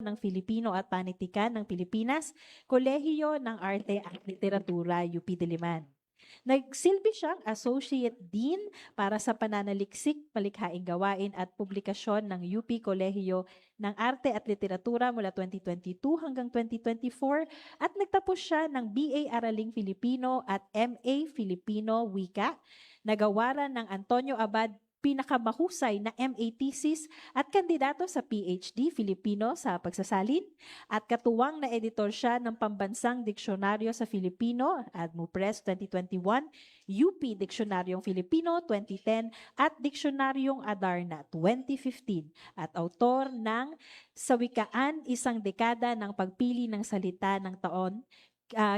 ng Filipino at Panitikan ng Pilipinas, Kolehiyo ng Arte at Literatura, UP Diliman. Nagsilbi siyang Associate Dean para sa pananaliksik, malikhaing gawain at publikasyon ng UP Kolehiyo ng Arte at Literatura mula 2022 hanggang 2024 at nagtapos siya ng BA Araling Filipino at MA Filipino Wika. Nagawaran ng Antonio Abad pinakamahusay na MA thesis at kandidato sa PhD Filipino sa pagsasalin at katuwang na editor siya ng Pambansang Diksyonaryo sa Filipino, ADMO Press 2021, UP Diksionaryong Filipino 2010 at Diksionaryong Adarna 2015 at autor ng Sa Wikaan, Isang Dekada ng Pagpili ng Salita ng Taon,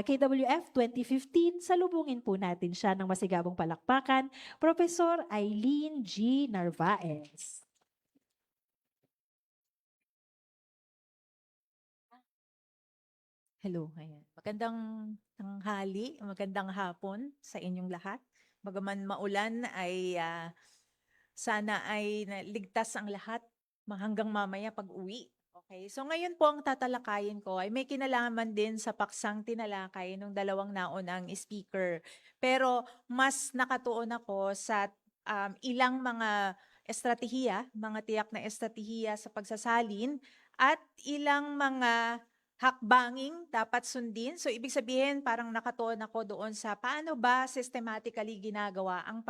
KWF 2015, salubungin po natin siya ng masigabong palakpakan, Professor Eileen G. Narvaez. Hello, ayan. Magandang tanghali, magandang hapon sa inyong lahat. Bagaman maulan ay sana ay ligtas ang lahat hanggang mamaya pag-uwi. Okay, so ngayon po ang tatalakayin ko ay may kinalaman din sa paksang tinalakay ng dalawang naunang speaker. Pero mas nakatuon ako sa ilang mga estratehiya, mga tiyak na estratehiya sa pagsasalin at ilang mga hakbanging dapat sundin. So ibig sabihin parang nakatuon ako doon sa paano ba systematically ginagawa ang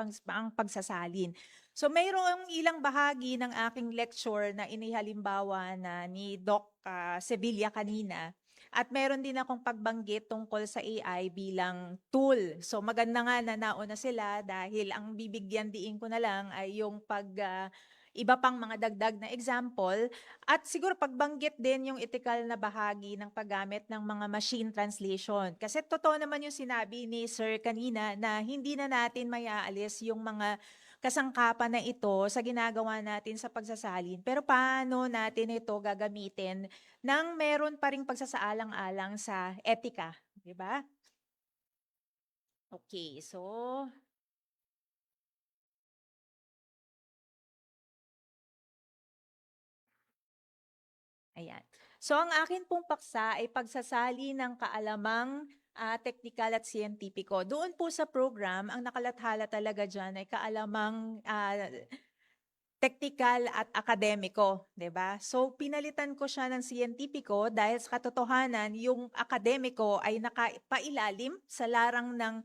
pagsasalin. So mayroong ilang bahagi ng aking lecture na inihalimbawa na ni Doc Sevilla kanina. At meron din akong pagbanggit tungkol sa AI bilang tool. So maganda nga na nauna sila dahil ang bibigyan diin ko na lang ay yung iba pang mga dagdag na example at siguro pagbanggit din yung ethical na bahagi ng paggamit ng mga machine translation. Kasi totoo naman yung sinabi ni Sir kanina na hindi na natin mayaalis yung mga kasangkapan na ito sa ginagawa natin sa pagsasalin. Pero paano natin ito gagamitin nang meron pa ring pagsasaalang-alang sa etika, di ba? Okay, so ayan. So ang akin pong paksa ay pagsasali ng kaalamang teknikal at siyentipiko. Doon po sa program, ang nakalathala talaga dyan ay kaalamang teknikal at akademiko, 'di ba? So pinalitan ko siya ng siyentipiko dahil sa katotohanan yung akademiko ay nakapailalim sa larang ng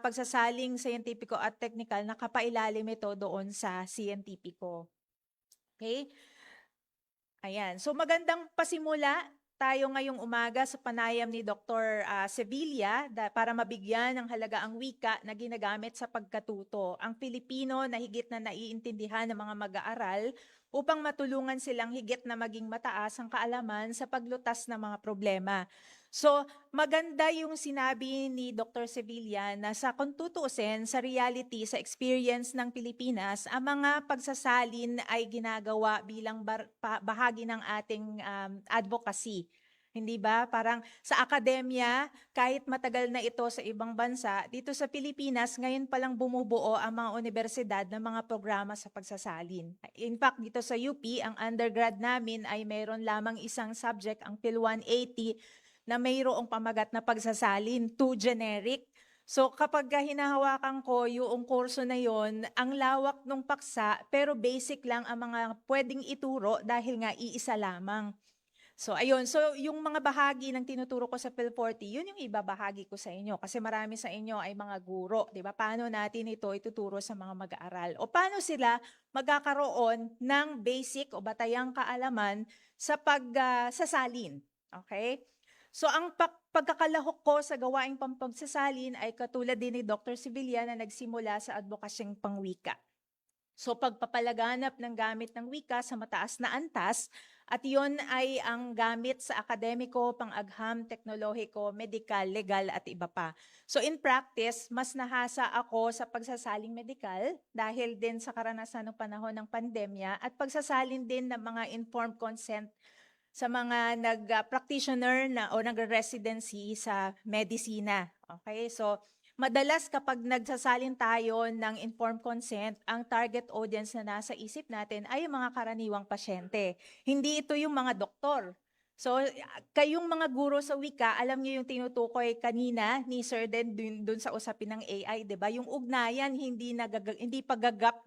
pagsasaling siyentipiko at teknikal, nakapailalim ito doon sa siyentipiko. Okay? Ayan. So magandang pasimula tayo ngayong umaga sa panayam ni Dr. Sevilla para mabigyan ng halaga ang wika na ginagamit sa pagkatuto. Ang Pilipino na higit na naiintindihan ng mga mag-aaral upang matulungan silang higit na maging mataas ang kaalaman sa paglutas ng mga problema. So, maganda yung sinabi ni Dr. Sevilla na sa kung tutuusin, sa reality, sa experience ng Pilipinas, ang mga pagsasalin ay ginagawa bilang bahagi ng ating advocacy. Hindi ba? Parang sa akademya, kahit matagal na ito sa ibang bansa, dito sa Pilipinas, ngayon palang bumubuo ang mga universidad ng mga programa sa pagsasalin. In fact, dito sa UP, ang undergrad namin ay mayroon lamang isang subject, ang Phil 180, na mayroong pamagat na pagsasalin, too generic. So kapag hinahawakan ko yung kurso na yon, ang lawak ng paksa, pero basic lang ang mga pwedeng ituro dahil nga iisa lamang. So ayun, so yung mga bahagi ng tinuturo ko sa Phil 40, yun yung ibabahagi ko sa inyo kasi marami sa inyo ay mga guro, 'di ba? Paano natin ito ituturo sa mga mag-aaral? O paano sila magkakaroon ng basic o batayang kaalaman sa pagsasalin? Okay? So ang pagkakalahok ko sa gawaing pampagsasalin ay katulad din ni Dr. Sevilla na nagsimula sa advokasyeng pangwika. So pagpapalaganap ng gamit ng wika sa mataas na antas at iyon ay ang gamit sa akademiko, pang-agham, teknolohiko, medikal, legal at iba pa. So in practice, mas nahasa ako sa pagsasaling medikal dahil din sa karanasan ng panahon ng pandemya at pagsasalin din ng mga informed consent sa mga nag-practitioner na o nag-residency sa medisina. Okay? So, madalas kapag nagsasalin tayo ng informed consent, ang target audience na nasa isip natin ay yung mga karaniwang pasyente. Hindi ito yung mga doktor. So, kayong mga guro sa wika, alam niyo yung tinutukoy kanina ni Sir Den dun sa usapin ng AI, 'di ba? Yung ugnayan hindi pa gagap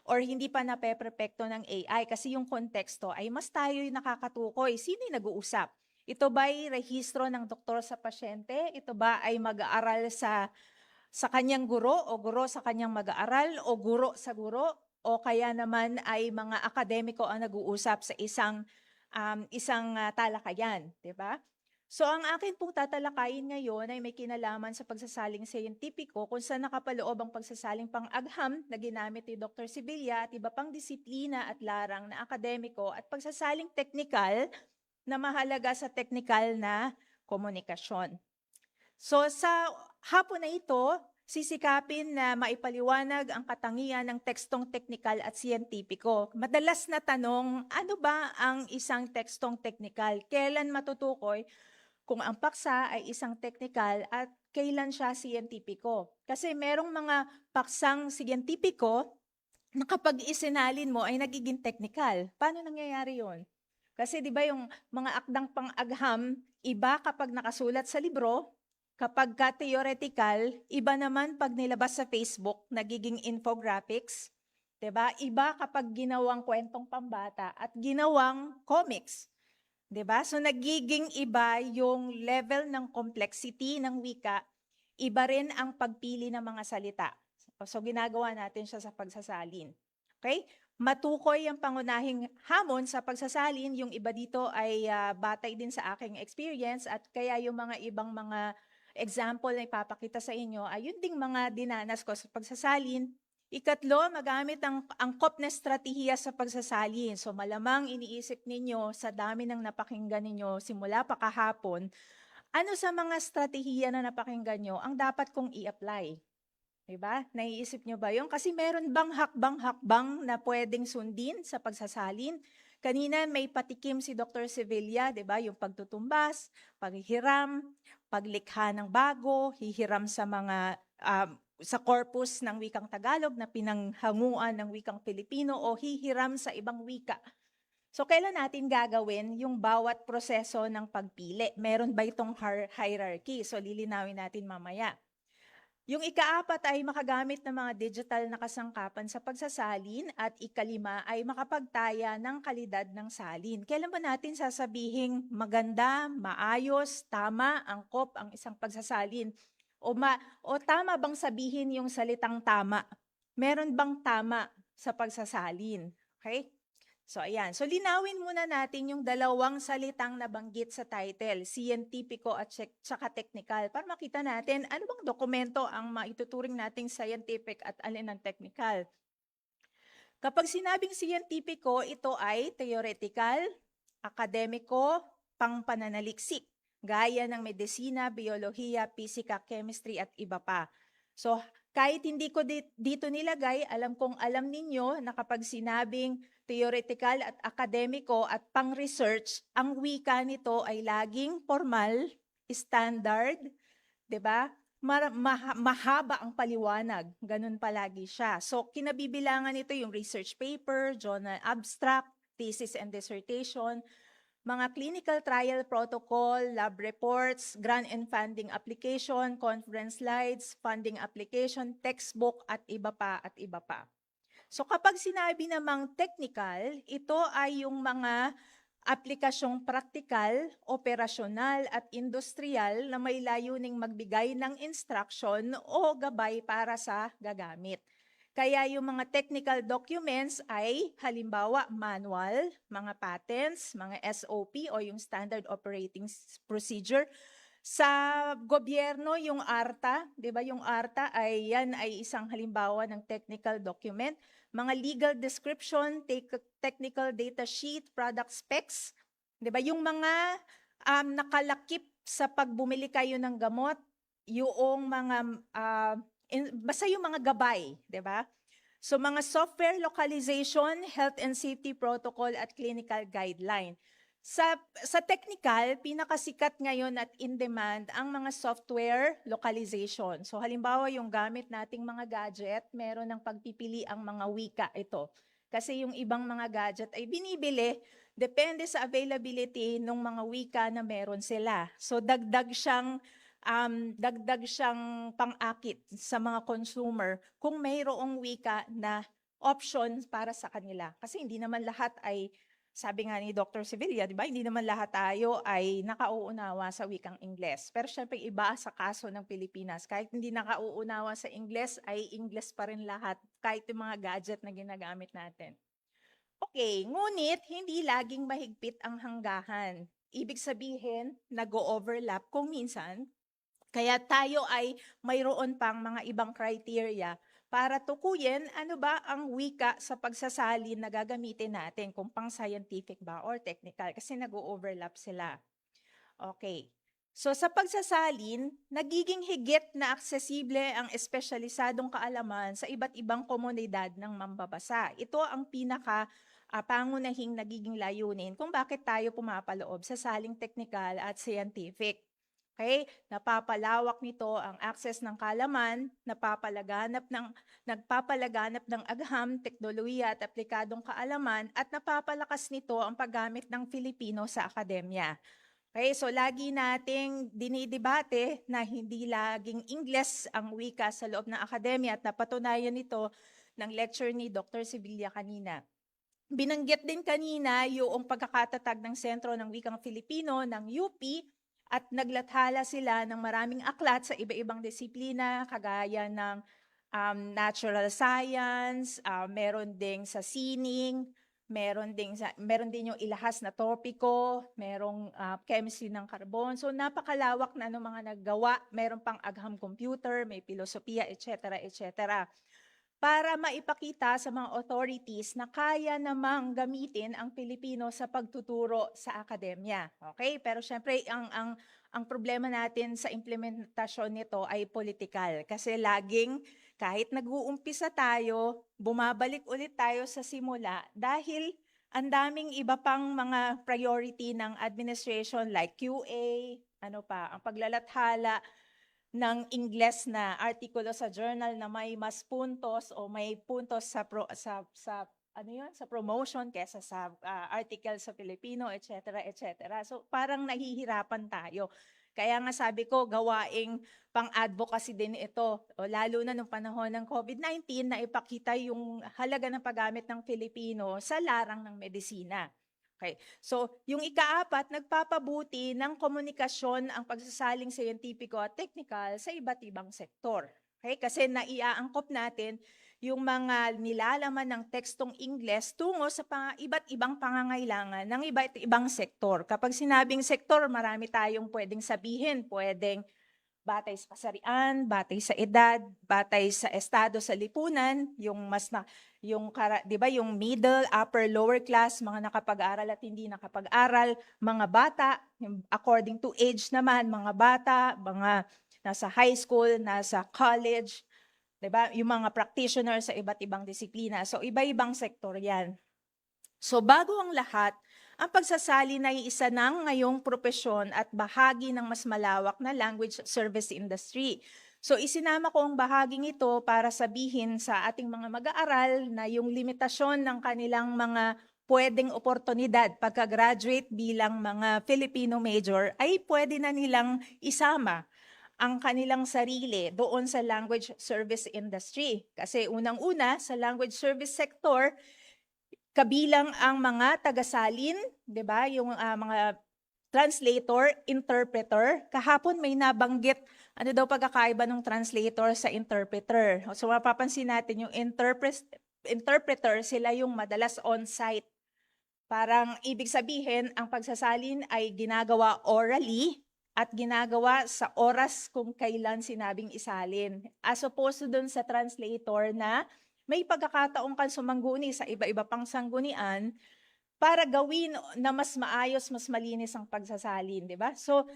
or hindi pa napeperpekto ng AI kasi yung konteksto ay mas tayo yung nakakatukoy. Sino yung nag-uusap? Ito ba ay rehistro ng doktor sa pasyente? Ito ba ay mag-aaral sa kanyang guro o guro sa kanyang mag-aaral o guro sa guro o kaya naman ay mga akademiko ang nag-uusap sa isang talakayan, 'di ba? So ang akin pong tatalakayin ngayon ay may kinalaman sa pagsasaling siyentipiko kung saan nakapaloob ang pagsasaling pang-agham na ginamit ni Dr. Sibilya at iba pang disiplina at larang na akademiko at pagsasaling teknikal na mahalaga sa teknikal na komunikasyon. So sa hapon na ito, sisikapin na maipaliwanag ang katangian ng tekstong teknikal at siyentipiko. Madalas na tanong, ano ba ang isang tekstong teknikal? Kailan matutukoy kung ang paksa ay isang teknikal at kailan siya siyentipiko? Kasi merong mga paksang siyentipiko na kapag isinalin mo ay nagiging teknikal. Paano nangyayari yon? Kasi di ba yung mga akdang pang-agham, iba kapag nakasulat sa libro, kapag ka-theoretical, iba naman pag nilabas sa Facebook, nagiging infographics. 'Di ba? Iba kapag ginawang kwentong pambata at ginawang comics. 'Di ba? So nagiging iba yung level ng complexity ng wika, iba rin ang pagpili ng mga salita. So ginagawa natin siya sa pagsasalin. Okay? Matukoy ang pangunahing hamon sa pagsasalin, yung iba dito ay batay din sa aking experience at kaya yung mga ibang mga example na ipapakita sa inyo ay yun ding mga dinanas ko sa pagsasalin. Ikatlo, magamit ang angkop na estratehiya sa pagsasalin. So malamang iniisip ninyo sa dami ng napakinggan ninyo simula pa kahapon, ano sa mga estratehiya na napakinggan nyo ang dapat kong i-apply? Diba? Naiisip nyo ba yun? Kasi meron bang hakbang-hakbang na pwedeng sundin sa pagsasalin? Kanina may patikim si Dr. Sevilla, diba? Yung pagtutumbas, paghihiram, paglikha ng bago, hihiram sa mga sa corpus ng wikang Tagalog na pinanghanguan ng wikang Pilipino o hihiram sa ibang wika. So kailan natin gagawin yung bawat proseso ng pagpili? Meron ba itong hierarchy? So lilinawin natin mamaya. Yung ikaapat ay makagamit ng mga digital na kasangkapan sa pagsasalin at ikalima ay makapagtaya ng kalidad ng salin. Kailan ba natin sasabihing maganda, maayos, tama, angkop ang isang pagsasalin? O tama bang sabihin yung salitang tama? Meron bang tama sa pagsasalin? Okay? So ayan, so linawin muna natin yung dalawang salitang nabanggit sa title, siyentipiko at saka technical, para makita natin ano bang dokumento ang maituturing nating scientific at alin ang technical. Kapag sinabing siyentipiko, ito ay theoretical, akademiko, pangpananaliksik, gaya ng medisina, biolohiya, pisika, chemistry at iba pa. So kahit hindi ko dito nilagay, alam kong alam ninyo na kapag sinabing theoretical at akademiko at pang-research, ang wika nito ay laging formal, standard, 'di ba? Mahaba ang paliwanag, ganun palagi siya. So kinabibilangan nito yung research paper, journal abstract, thesis and dissertation, mga clinical trial protocol, lab reports, grant and funding application, conference slides, funding application, textbook at iba pa at iba pa. So kapag sinabi namang technical, ito ay yung mga aplikasyong praktikal, operasyonal at industrial na may layuning magbigay ng instruction o gabay para sa gagamit. Kaya yung mga technical documents ay halimbawa manual, mga patents, mga SOP o yung standard operating procedure. Sa gobyerno, yung ARTA, 'di ba? Yung ARTA ay yan ay isang halimbawa ng technical document. Mga legal description, technical data sheet, product specs, 'di ba? Yung mga nakalakip sa pagbumili kayo ng gamot, yung mga basta yung mga gabay, 'di ba? So mga software localization, health and safety protocol at clinical guideline. Sa technical, pinakasikat ngayon at in-demand ang mga software localization. So halimbawa yung gamit nating mga gadget, meron ng pagpipili ang mga wika ito. Kasi yung ibang mga gadget ay binibili depende sa availability ng mga wika na meron sila. So dagdag siyang pang-akit sa mga consumer kung mayroong wika na option para sa kanila. Kasi hindi naman lahat ay, sabi nga ni Dr. Sevilla, di ba? Hindi naman lahat tayo ay nakauunawa sa wikang Ingles. Pero syempre iba sa kaso ng Pilipinas. Kahit hindi nakauunawa sa Ingles, ay Ingles pa rin lahat. Kahit yung mga gadget na ginagamit natin. Okay, ngunit hindi laging mahigpit ang hanggahan. Ibig sabihin, nag-o-overlap kung minsan, kaya tayo ay mayroon pang mga ibang criteria para tukuyin ano ba ang wika sa pagsasalin na gagamitin natin, kung pang scientific ba or technical, kasi nag-o-overlap sila. Okay. So sa pagsasalin, nagiging higit na aksesible ang espesyalisadong kaalaman sa iba't ibang komunidad ng mambabasa. Ito ang pangunahing nagiging layunin kung bakit tayo pumapaloob sa saling teknikal at scientific. Okay? Napapalawak nito ang access ng kaalaman, nagpapalaganap ng agham, teknolohiya at aplikadong kaalaman, at napapalakas nito ang paggamit ng Filipino sa akademya. Okay, so lagi nating dinidebate na hindi laging Ingles ang wika sa loob ng akademya, at napatunayan nito ng lecture ni Dr. Sevilla kanina. Binanggit din kanina yung pagkakatatag ng Sentro ng Wikang Filipino ng UP, at naglathala sila ng maraming aklat sa iba-ibang disiplina kagaya ng natural science, meron ding sa sining, meron din yung ilahas na topiko, merong chemistry ng carbon. So napakalawak na ng mga naggawa, meron pang agham computer, may filosofiya, etc., etc. Para maipakita sa mga authorities na kaya namang gamitin ang Pilipino sa pagtuturo sa akademya. Okay? Pero syempre ang problema natin sa implementasyon nito ay politikal, kasi laging kahit nag-uumpisa tayo, bumabalik ulit tayo sa simula dahil ang daming iba pang mga priority ng administration like QA, ang paglalathala ng Ingles na artikulo sa journal na may mas puntos o may puntos sa promotion kesa sa article sa Filipino, etc., etc. So parang nahihirapan tayo. Kaya nga sabi ko, gawaing pang-advocacy din ito, lalo na nung panahon ng COVID-19, na ipakita yung halaga ng paggamit ng Filipino sa larang ng medisina. Okay. So, yung ikaapat, nagpapabuti ng komunikasyon ang pagsasaling siyentipiko at teknikal sa iba't ibang sektor. Okay? Kasi naiaangkop natin yung mga nilalaman ng tekstong Ingles tungo sa iba't ibang pangangailangan ng iba't ibang sektor. Kapag sinabing sektor, marami tayong pwedeng sabihin. Pwedeng batay sa kasarian, batay sa edad, batay sa estado sa lipunan, di ba, yung middle, upper, lower class, mga nakapag-aral at hindi nakapag-aral, mga bata, according to age naman, mga bata, mga nasa high school, nasa college, diba? Yung mga practitioners sa iba't ibang disiplina. So, iba-ibang sektor yan. So, bago ang lahat, ang pagsasalin ay isa ng ngayong propesyon at bahagi ng mas malawak na language service industry. So, isinama ko ang bahaging ito para sabihin sa ating mga mag-aaral na yung limitasyon ng kanilang mga pwedeng oportunidad pagka-graduate bilang mga Filipino major ay pwede na nilang isama ang kanilang sarili doon sa language service industry. Kasi unang-una, sa language service sector, kabilang ang mga tagasalin, 'di ba? Yung mga translator, interpreter. Kahapon may nabanggit ano daw pagkakaiba ng translator sa interpreter. So mapapansin natin yung interpreter, sila yung madalas on-site. Parang ibig sabihin, ang pagsasalin ay ginagawa orally at ginagawa sa oras kung kailan sinabing isalin. As opposed to dun sa translator na may pagkakataong kang sumangguni sa iba-iba pang sanggunian para gawin na mas maayos, mas malinis ang pagsasalin, di ba? So,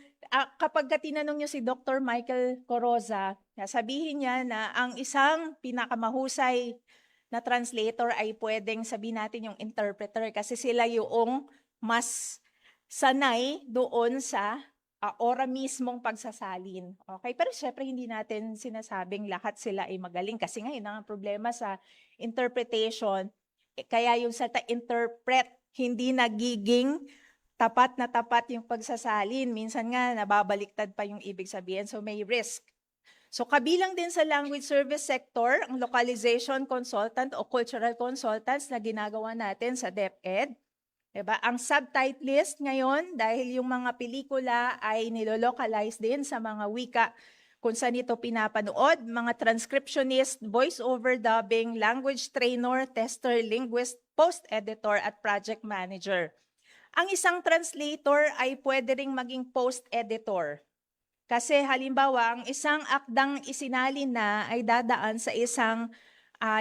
kapag tinanong niyo si Dr. Michael Coroza, sabihin niya na ang isang pinakamahusay na translator ay pwedeng sabihin natin yung interpreter, kasi sila yung mas sanay doon sa ora mismong pagsasalin. Okay? Pero syempre hindi natin sinasabing lahat sila ay magaling, kasi ngayon ang problema sa interpretation, kaya yung salita interpret, hindi nagiging tapat na tapat yung pagsasalin. Minsan nga, nababaliktad pa yung ibig sabihin. So, may risk. So, kabilang din sa language service sector, ang localization consultant o cultural consultants na ginagawa natin sa DepEd. Diba? Ang subtitlist ngayon, dahil yung mga pelikula ay nilolocalize din sa mga wika kung saan ito pinapanood, mga transcriptionist, voice-over dubbing, language trainer, tester, linguist, post-editor, at project manager. Ang isang translator ay pwede ring maging post-editor. Kasi halimbawa, ang isang akdang isinalin na ay dadaan sa isang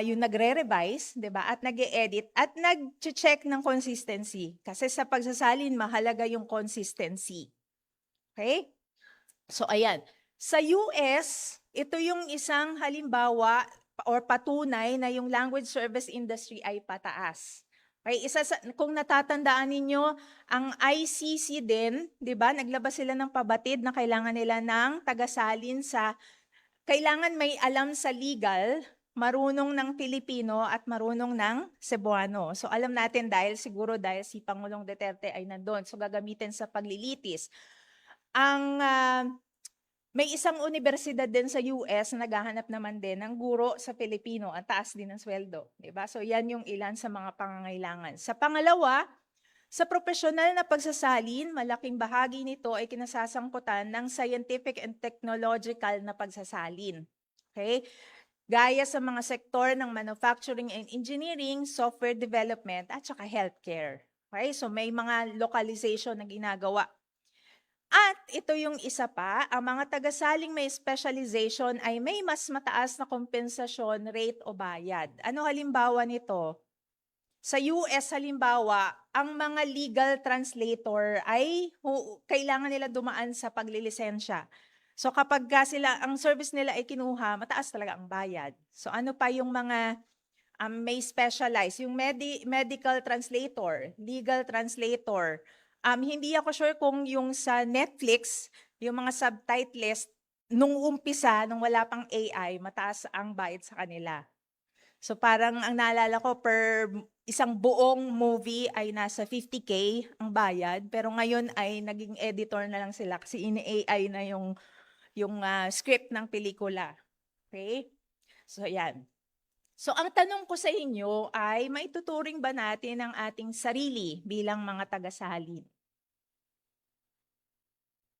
yung nagre-revise, 'di ba? At nag-e-edit at nag-check ng consistency. Kasi sa pagsasalin mahalaga yung consistency. Okay? So ayan. Sa US, ito yung isang halimbawa or patunay na yung language service industry ay pataas. Okay, kung natatandaan ninyo, ang ICC din, 'di ba? Naglabas sila ng pabatid na kailangan nila ng tagasalin kailangan may alam sa legal, marunong ng Pilipino at marunong ng Cebuano. So alam natin dahil si Pangulong Duterte ay nandun. So gagamitin sa paglilitis. May isang universidad din sa US na naghahanap naman din ng guro sa Pilipino. Ang taas din ng sweldo. Diba? So yan yung ilan sa mga pangangailangan. Sa pangalawa, sa profesional na pagsasalin, malaking bahagi nito ay kinasasangkutan ng scientific and technological na pagsasalin. Okay? Gaya sa mga sektor ng manufacturing and engineering, software development, at saka healthcare. Okay? So may mga localization na ginagawa. At ito yung isa pa, ang mga tagasaling may specialization ay may mas mataas na kompensasyon, rate o bayad. Ano halimbawa nito? Sa US halimbawa, ang mga legal translator ay kailangan nila dumaan sa paglilisensya. So kapag ang service nila ay kinuha, mataas talaga ang bayad. So ano pa yung mga may specialize, yung medical translator, legal translator. Hindi ako sure kung yung sa Netflix, yung mga subtitlist, nung umpisa, nung wala pang AI, mataas ang bayad sa kanila. So parang ang naalala ko per isang buong movie ay nasa 50K ang bayad, pero ngayon ay naging editor na lang sila kasi ini-AI na yung script ng pelikula. Okay? So yan. So ang tanong ko sa inyo ay maituturing ba natin ang ating sarili bilang mga tagasalin?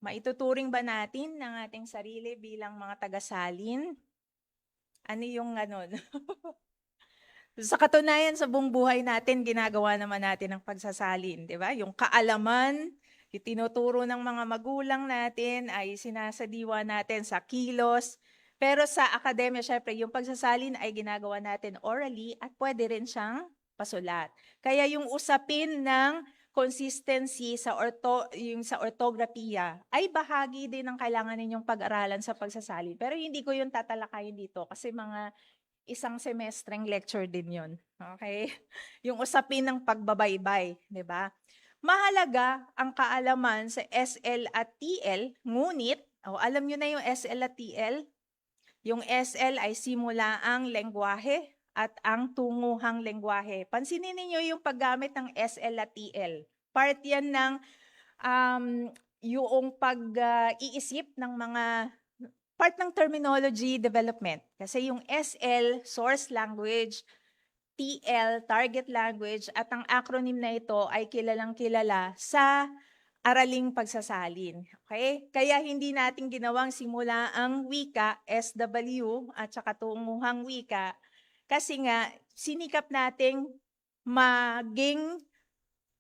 Maituturing ba natin ang ating sarili bilang mga tagasalin? Ano yung ganon? Sa katunayan, sa buong buhay natin, ginagawa naman natin ang pagsasalin, di ba? Yung kaalaman, itinuturo ng mga magulang natin, ay sinasadiwa natin sa kilos. Pero sa akademya, syempre, yung pagsasalin ay ginagawa natin orally at pwede rin siyang pasulat. Kaya yung usapin ng consistency sa ortografiya ay bahagi din ng kailangan ninyong pag-aralan sa pagsasalin. Pero hindi ko yun tatalakayin dito kasi mga isang semestreng lecture din yun. Okay? Yung usapin ng pagbabaybay, di ba? Mahalaga ang kaalaman sa SL at TL, ngunit, alam nyo na yung SL at TL? Yung SL ay simulaang lengguwahe at ang tunguhang lengguwahe. Pansinin niyo yung paggamit ng SL at TL. Part yan ng yung pag-iisip ng mga part ng terminology development. Kasi yung SL, source language, TL, target language, at ang acronym na ito ay kilalang-kilala sa araling pagsasalin. Okay? Kaya hindi natin ginawang simula ang wika, SW, at saka tunguhang wika, kasi nga sinikap nating maging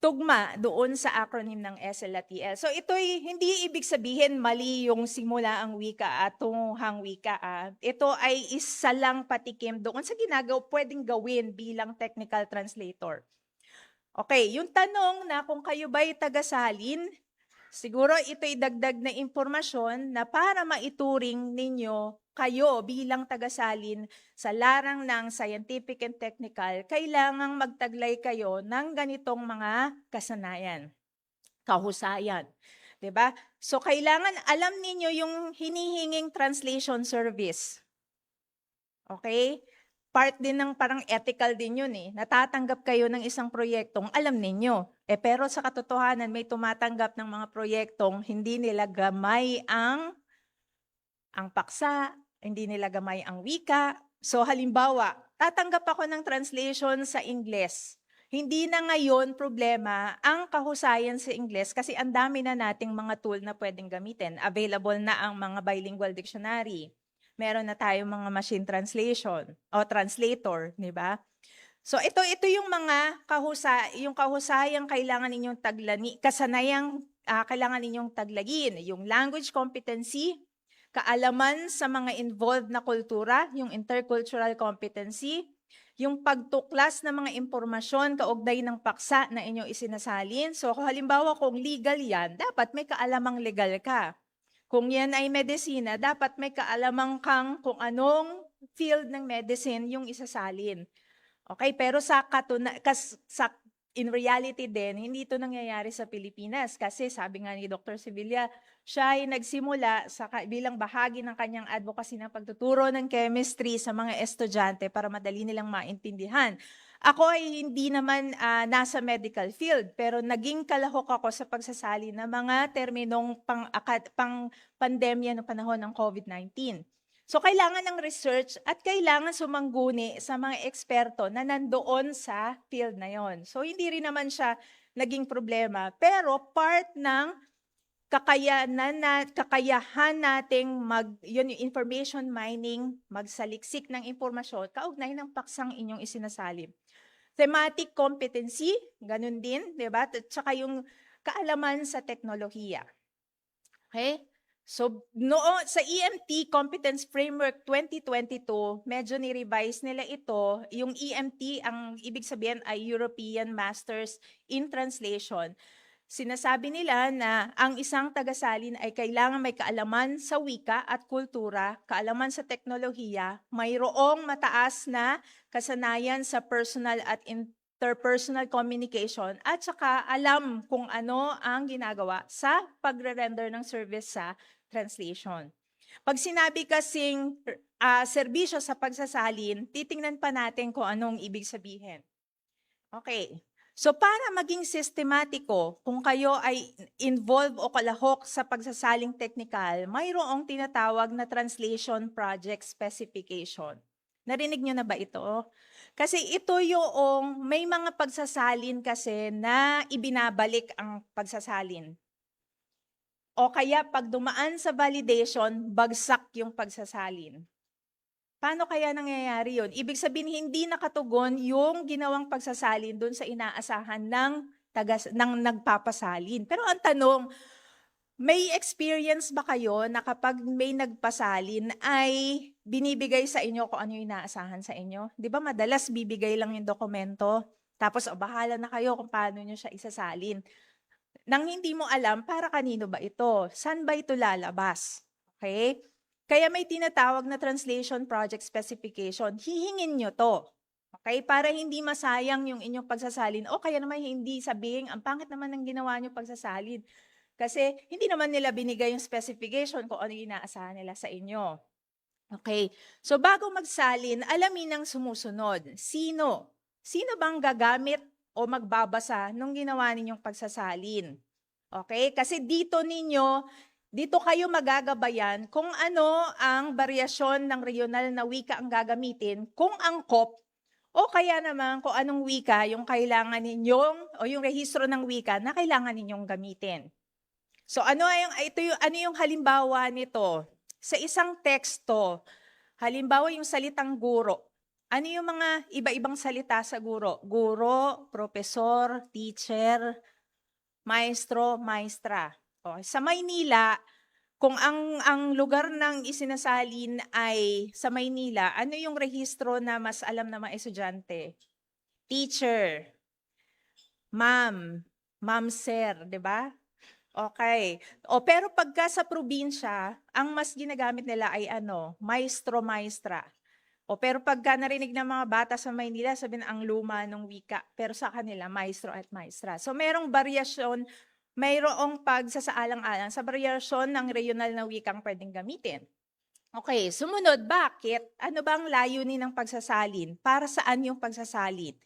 tugma doon sa acronym ng SL at TL. So ito'y hindi ibig sabihin mali yung simula ang wika at tunguhang wika. Ito ay isa lang patikim doon sa pwedeng gawin bilang technical translator. Okay, yung tanong na kung kayo ba'y tagasalin, siguro ito'y dagdag na impormasyon na para maituring ninyo kayo bilang tagasalin sa larang ng scientific and technical, kailangang magtaglay kayo ng ganitong mga kasanayan, kahusayan. 'Di ba? So kailangan alam ninyo yung hinihinging translation service. Okay? part din ng parang ethical din yun eh. Natatanggap kayo ng isang proyektong alam ninyo. Pero sa katotohanan, may tumatanggap ng mga proyektong hindi nila gamay ang paksa, hindi nila gamay ang wika. So halimbawa, tatanggap ako ng translation sa Ingles. Hindi na ngayon problema ang kahusayan sa Ingles kasi ang dami na nating mga tool na pwedeng gamitin. Available na ang mga bilingual dictionary. Meron na tayong mga machine translation o translator, di ba? So ito yung mga yung kahusayang kailangan ninyong kasanayang kailangan ninyong taglagin, yung language competency, kaalaman sa mga involved na kultura, yung intercultural competency, yung pagtuklas ng mga impormasyon kaugnay ng paksa na inyong isinasalin. So kung halimbawa kung legal yan, dapat may kaalamang legal ka. Kung yan ay medisina, dapat may kaalamang kang kung anong field ng medicine yung isasalin. Okay, pero in reality din, hindi ito nangyayari sa Pilipinas kasi sabi nga ni Dr. Sevilla, siya ay nagsimula bilang bahagi ng kanyang advocacy ng pagtuturo ng chemistry sa mga estudyante para madali nilang maintindihan. Ako ay hindi naman nasa medical field, pero naging kalahok ako sa pagsasali ng mga terminong pang-pandemya noong panahon ng COVID-19. So kailangan ng research at kailangan sumangguni sa mga eksperto na nandoon sa field na yon. So hindi rin naman siya naging problema, pero part ng kakayahan nating yung information mining, magsaliksik ng impormasyon, kaugnay ng paksang inyong isinasalim. Thematic competency, ganun din, di ba? At saka yung kaalaman sa teknolohiya. Okay? So, sa EMT Competence Framework 2022, medyo ni-revise nila ito. Yung EMT, ang ibig sabihin ay European Masters in Translation. Sinasabi nila na ang isang tagasalin ay kailangan may kaalaman sa wika at kultura, kaalaman sa teknolohiya, mayroong mataas na kasanayan sa personal at interpersonal communication, at saka alam kung ano ang ginagawa sa pagre-render ng service sa translation. Pag sinabi kasing serbisyo sa pagsasalin, titingnan pa natin kung anong ibig sabihin. Okay. So para maging sistematiko, kung kayo ay involved o kalahok sa pagsasaling technical, mayroong tinatawag na translation project specification. Narinig nyo na ba ito? Kasi ito yung may mga pagsasalin kasi na ibinabalik ang pagsasalin. O kaya pag dumaan sa validation, bagsak yung pagsasalin. Paano kaya nangyayari yun? Ibig sabihin, hindi nakatugon yung ginawang pagsasalin doon sa inaasahan ng nagpapasalin. Pero ang tanong, may experience ba kayo na kapag may nagpasalin ay binibigay sa inyo kung ano yung inaasahan sa inyo? Di ba madalas bibigay lang yung dokumento, tapos bahala na kayo kung paano nyo siya isasalin. Nang hindi mo alam, para kanino ba ito? Saan ba ito lalabas? Okay? Kaya may tinatawag na translation project specification. Hihingin nyo to. Okay? Para hindi masayang yung inyong pagsasalin. O kaya naman hindi sabihin, ang pangit naman ng ginawa nyo pagsasalin. Kasi hindi naman nila binigay yung specification kung ano yung inaasahan nila sa inyo. Okay? So bago magsalin, alamin ang sumusunod. Sino? Sino bang gagamit o magbabasa nung ginawa ninyong pagsasalin? Okay? Kasi dito kayo magagabayan kung ano ang variasyon ng regional na wika ang gagamitin, kung angkop, o kaya naman kung anong wika yung kailangan ninyong, o yung rehistro ng wika na kailangan ninyong gamitin. So ano yung halimbawa nito? Sa isang teksto, halimbawa yung salitang guro. Ano yung mga iba-ibang salita sa guro? Guro, profesor, teacher, maestro, maestra. Okay. Sa Maynila, kung ang lugar ng isinasalin ay sa Maynila, ano yung rehistro na mas alam na mga estudyante? Teacher, ma'am, sir, di ba? Okay. Pero pagka sa probinsya, ang mas ginagamit nila ay maestro, maestra. Pero pagka narinig ng mga bata sa Maynila, sabihin ang luma ng wika, pero sa kanila, maestro at maestra. So merong variasyon, mayroong pagsasaalang-alang sa variasyon ng regional na wikang pwedeng gamitin. Okay, sumunod, bakit? Ano bang layunin ng pagsasalin? Para saan yung pagsasalin?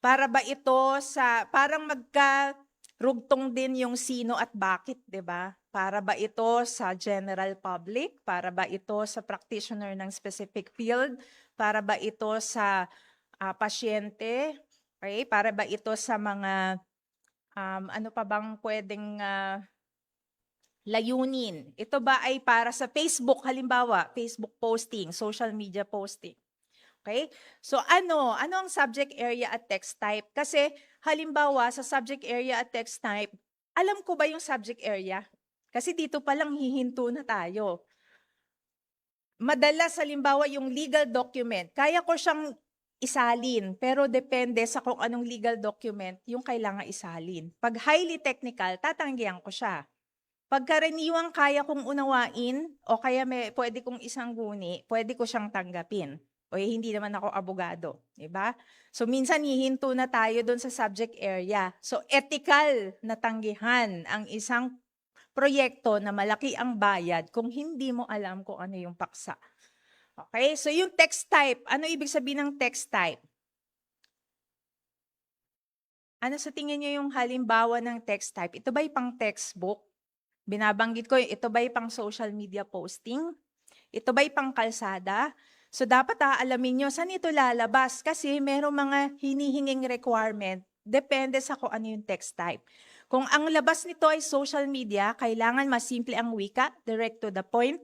Para ba ito sa parang magkarugtong din yung sino at bakit, 'di ba? Para ba ito sa general public? Para ba ito sa practitioner ng specific field? Para ba ito sa pasyente? Okay? Para ba ito sa mga ano pa bang pwedeng layunin? Ito ba ay para sa Facebook, halimbawa, Facebook posting, social media posting? Okay? So ano ang subject area at text type? Kasi halimbawa sa subject area at text type, alam ko ba yung subject area? Kasi dito pa lang hihinto na tayo. Madalas halimbawa yung legal document, kaya ko siyang isalin, pero depende sa kung anong legal document yung kailangan isalin. Pag highly technical, tatanggihan ko siya. Pag karaniwang kaya kong unawain o kaya pwede kong isangguni, pwede ko siyang tanggapin. O hindi naman ako abogado, di ba? So minsan hihinto na tayo doon sa subject area. So ethical na tanggihan ang isang proyekto na malaki ang bayad kung hindi mo alam kung ano yung paksa. Okay? So yung text type, ano ibig sabihin ng text type? Ano sa tingin niyo yung halimbawa ng text type? Ito ba'y pang textbook? Binabanggit ko, ito ba'y pang social media posting? Ito ba'y pang kalsada? So dapat aalamin nyo, saan ito lalabas? Kasi merong mga hinihinging requirement, depende sa kung ano yung text type. Kung ang labas nito ay social media, kailangan masimple ang wika, direct to the point,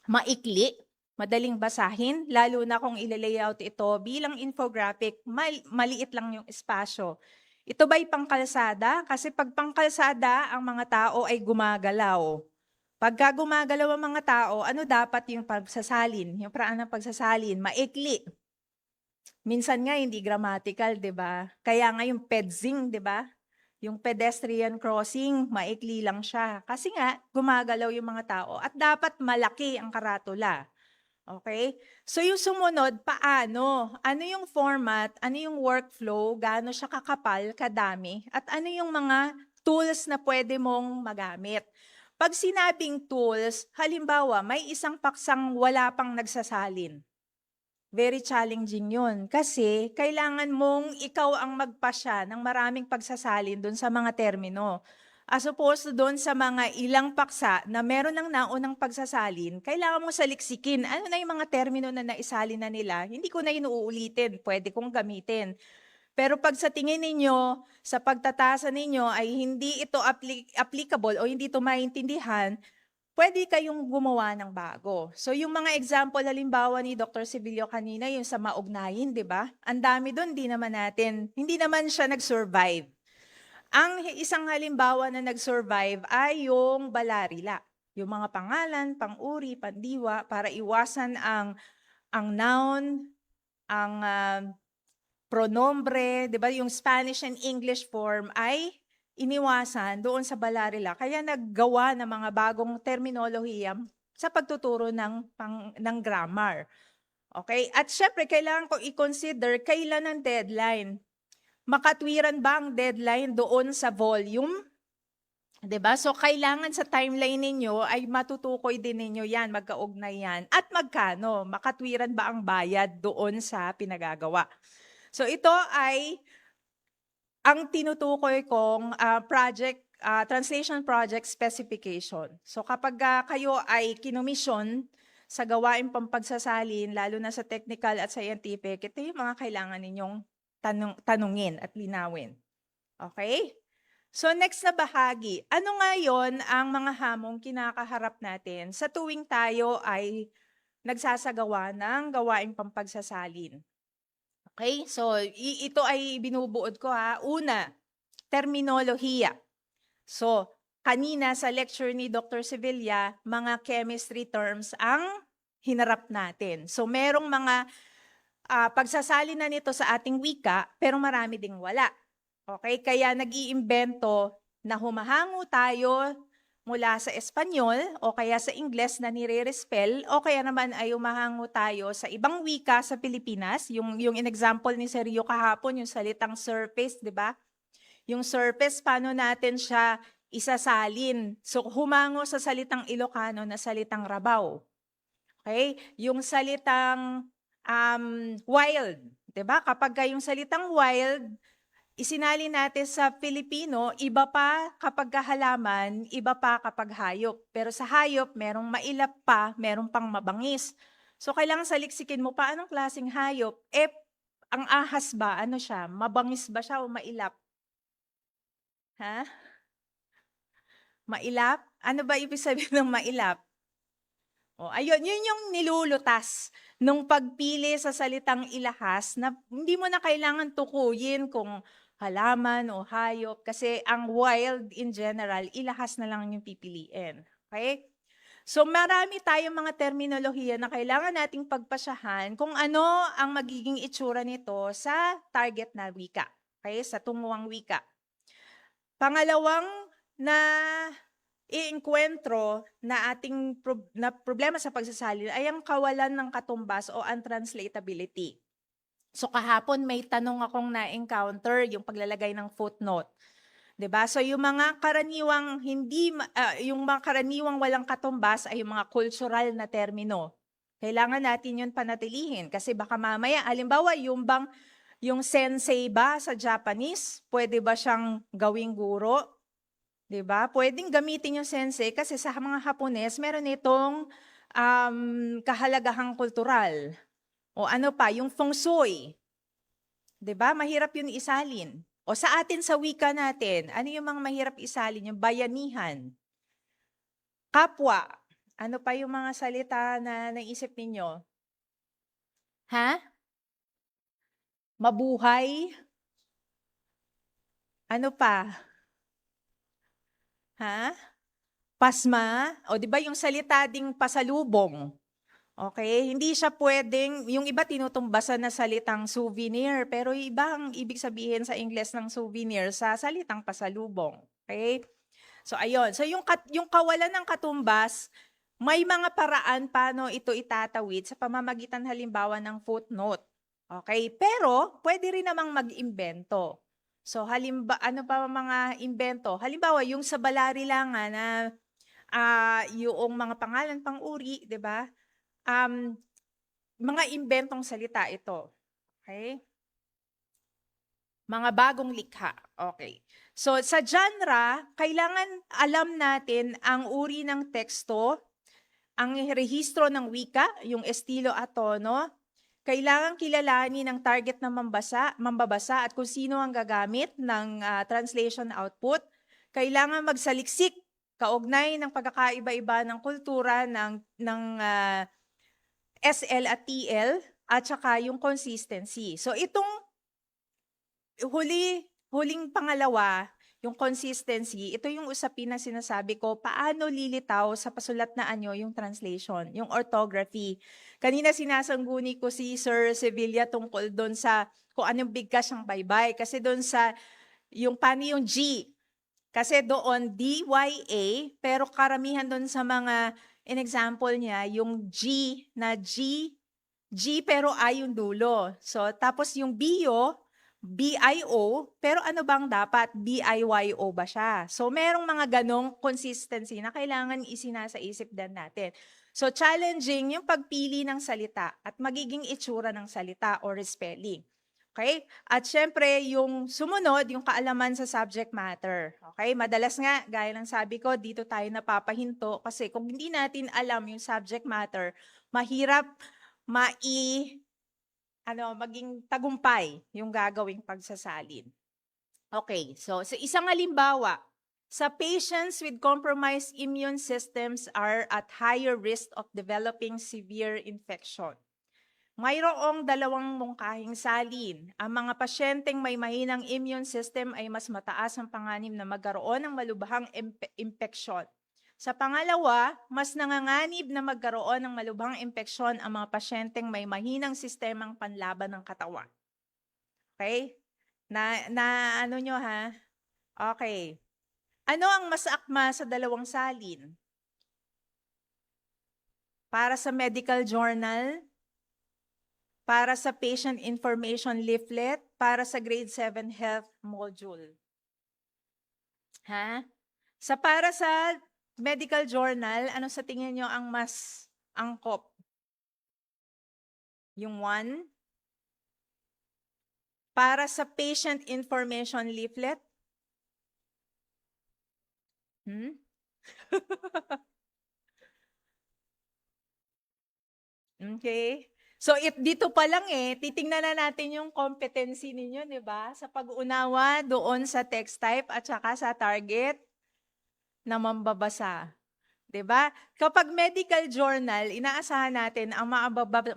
maikli, madaling basahin, lalo na kung ilalayout ito bilang infographic, maliit lang yung espasyo. Ito ba'y pangkalsada? Kasi pag pangkalsada, ang mga tao ay gumagalaw. Pagka gumagalaw ang mga tao, ano dapat yung pagsasalin? Yung paraan ng pagsasalin, maikli. Minsan nga hindi grammatical, 'di ba? Kaya nga yung pedzing, 'di ba? Yung pedestrian crossing, maikli lang siya. Kasi nga, gumagalaw yung mga tao at dapat malaki ang karatula. Okay? So yung sumunod, paano? Ano yung format? Ano yung workflow? Gaano siya kakapal, kadami? At ano yung mga tools na pwede mong magamit? Pag sinabing tools, halimbawa, may isang paksang wala pang nagsasalin. Very challenging yun. Kasi kailangan mong ikaw ang magpasya ng maraming pagsasalin doon sa mga termino. As opposed to doon sa mga ilang paksa na meron ng naunang pagsasalin, kailangan mo saliksikin. Ano na yung mga termino na naisalin na nila? Hindi ko na inuulitin. Pwede kong gamitin. Pero pag sa tingin ninyo, sa pagtatasa ninyo ay hindi ito applicable o hindi ito maintindihan, pwede kayong gumawa ng bago. So yung mga example halimbawa ni Dr. Sibilio kanina, yung sa maugnayin, di ba? Ang dami doon, hindi naman siya nag-survive. Ang isang halimbawa na nag-survive ay yung balarila. Yung mga pangalan, pang-uri, pandiwa, para iwasan ang noun, ang pronombre, di ba? Yung Spanish and English form ay iniwasan doon sa balarila. Kaya naggawa ng mga bagong terminolohiya sa pagtuturo ng grammar. Okay? At syempre, kailangan ko i-consider kailan ang deadline. Makatwiran ba ang deadline doon sa volume? 'Di ba? So, kailangan sa timeline ninyo ay matutukoy din ninyo yan, magkaugnay yan. At magkano? Makatwiran ba ang bayad doon sa pinagagawa? So, ito ay ang tinutukoy kong translation project specification. So kapag kayo ay kinomisyon sa gawain pampagsasalin, lalo na sa technical at scientific, ito yung mga kailangan ninyong tanungin at linawin. Okay? So next na bahagi, ano nga yon ang mga hamong kinakaharap natin sa tuwing tayo ay nagsasagawa ng gawaing pampagsasalin? Okay? So, ito ay binubuod ko ha. Una, terminolohiya. So, kanina sa lecture ni Dr. Sevilla, mga chemistry terms ang hinarap natin. So, merong mga pagsasalin na nito sa ating wika, pero marami ding wala. Okay? Kaya nag-iimbento na humahango tayo mula sa Espanyol o kaya sa Ingles na nire-respell o kaya naman ay umahango tayo sa ibang wika sa Pilipinas. Yung in-example ni Sergio kahapon, yung salitang surface, di ba? Yung surface, paano natin siya isasalin? So humango sa salitang Ilocano na salitang rabaw. Okay? Yung salitang wild, 'di ba? Kapag yung salitang wild, isinali natin sa Filipino, iba pa kapag halaman, iba pa kapag hayop. Pero sa hayop, merong mailap pa, merong pang mabangis. So, kailangan saliksikin mo pa anong klaseng hayop. Ang ahas ba, ano siya? Mabangis ba siya o mailap? Ha? Mailap? Ano ba ibig sabihin ng mailap? O, ayun, yun yung nilulutas nung pagpili sa salitang ilahas na hindi mo na kailangan tukuyin kung halaman o hayop kasi ang wild in general, ilahas na lang yung pipiliin. Okay? So marami tayong mga terminolohiya na kailangan nating pagpasyahan kung ano ang magiging itsura nito sa target na wika. Okay? Sa tunguang wika. Pangalawang na iengkwentro na ating na problema sa pagsasalin ay ang kawalan ng katumbas o untranslatability. So kahapon may tanong akong na-encounter yung paglalagay ng footnote. 'Di ba? So yung mga karaniwang yung mga karaniwang walang katumbas ay yung mga cultural na termino. Kailangan natin yun panatilihin kasi baka mamaya halimbawa yung sensei ba sa Japanese, pwede ba siyang gawing guro? 'Di ba? Puwedeng gamitin yung sensei kasi sa mga Hapones meron itong, kahalagahang kultural. O ano pa, yung feng shui, 'di ba? Mahirap yun isalin. O sa atin sa wika natin, ano yung mga mahirap isalin? Yung bayanihan, kapwa, ano pa yung mga salita na naisip ninyo? Ha? Mabuhay, ano pa? Ha? Pasma, o 'di ba yung salita ding pasalubong? Okay, hindi siya puwedeng yung iba tinutumbasan na salitang souvenir, pero iba ang ibig sabihin sa Ingles ng souvenir sa salitang pasalubong, okay? So ayun, so yung kawalan ng katumbas, may mga paraan paano ito itatawid sa pamamagitan halimbawa ng footnote, okay? Pero puwede rin namang mag-imbento. So ano pa mga imbento? Halimbawa yung sa Balarilangan na, yoong mga pangalan pang-uri, 'di ba? Mga imbentong salita ito. Okay? Mga bagong likha. Okay. So sa genre, kailangan alam natin ang uri ng teksto, ang rehistro ng wika, yung estilo at tono. Kailangan kilalanin ng target na mambabasa at kung sino ang gagamit ng translation output. Kailangan magsaliksik kaugnay ng pagkakaiba-iba ng kultura ng SL at TL at saka yung consistency. So itong huling pangalawa, yung consistency, ito yung usapin na sinasabi ko, paano lilitaw sa pasulat na anyo yung translation, yung orthography. Kanina sinasangguni ko si Sir Sevilla tungkol doon sa kung anong bigkas ang baybay. Kasi doon sa, yung paano yung G. Kasi doon, DYA, pero karamihan doon sa mga, in example niya, yung G na G pero I yung dulo. So, tapos yung BIO, BIO, pero ano bang dapat? BIYO ba siya? So, merong mga ganong consistency na kailangan isinasaisip din natin. So, challenging yung pagpili ng salita at magiging itsura ng salita or spelling. Okay? At syempre, yung sumunod, yung kaalaman sa subject matter. Okay? Madalas nga, gaya ng sabi ko, dito tayo napapahinto kasi kung hindi natin alam yung subject matter, mahirap maging tagumpay yung gagawing pagsasalin. Okay, so sa isang halimbawa, sa patients with compromised immune systems are at higher risk of developing severe infection. Mayroong dalawang mungkahing salin. Ang mga pasyenteng may mahinang immune system ay mas mataas ang panganib na magkaroon ng malubhang impeksyon. Sa pangalawa, mas nanganganib na magkaroon ng malubhang impeksyon ang mga pasyenteng may mahinang sistemang panlaban ng katawan. Okay? Ano nyo ha? Okay. Ano ang mas akma sa dalawang salin? Para sa medical journal, para sa patient information leaflet, para sa grade 7 health module. Ha? Para sa medical journal, ano sa tingin nyo ang mas angkop? Yung 1. Para sa patient information leaflet. Hmm? Okay. So dito pa lang titingnan na natin yung competency ninyo, 'di ba? Sa pag-unawa doon sa text type at saka sa target na mambabasa. 'Di ba? Kapag medical journal, inaasahan natin ang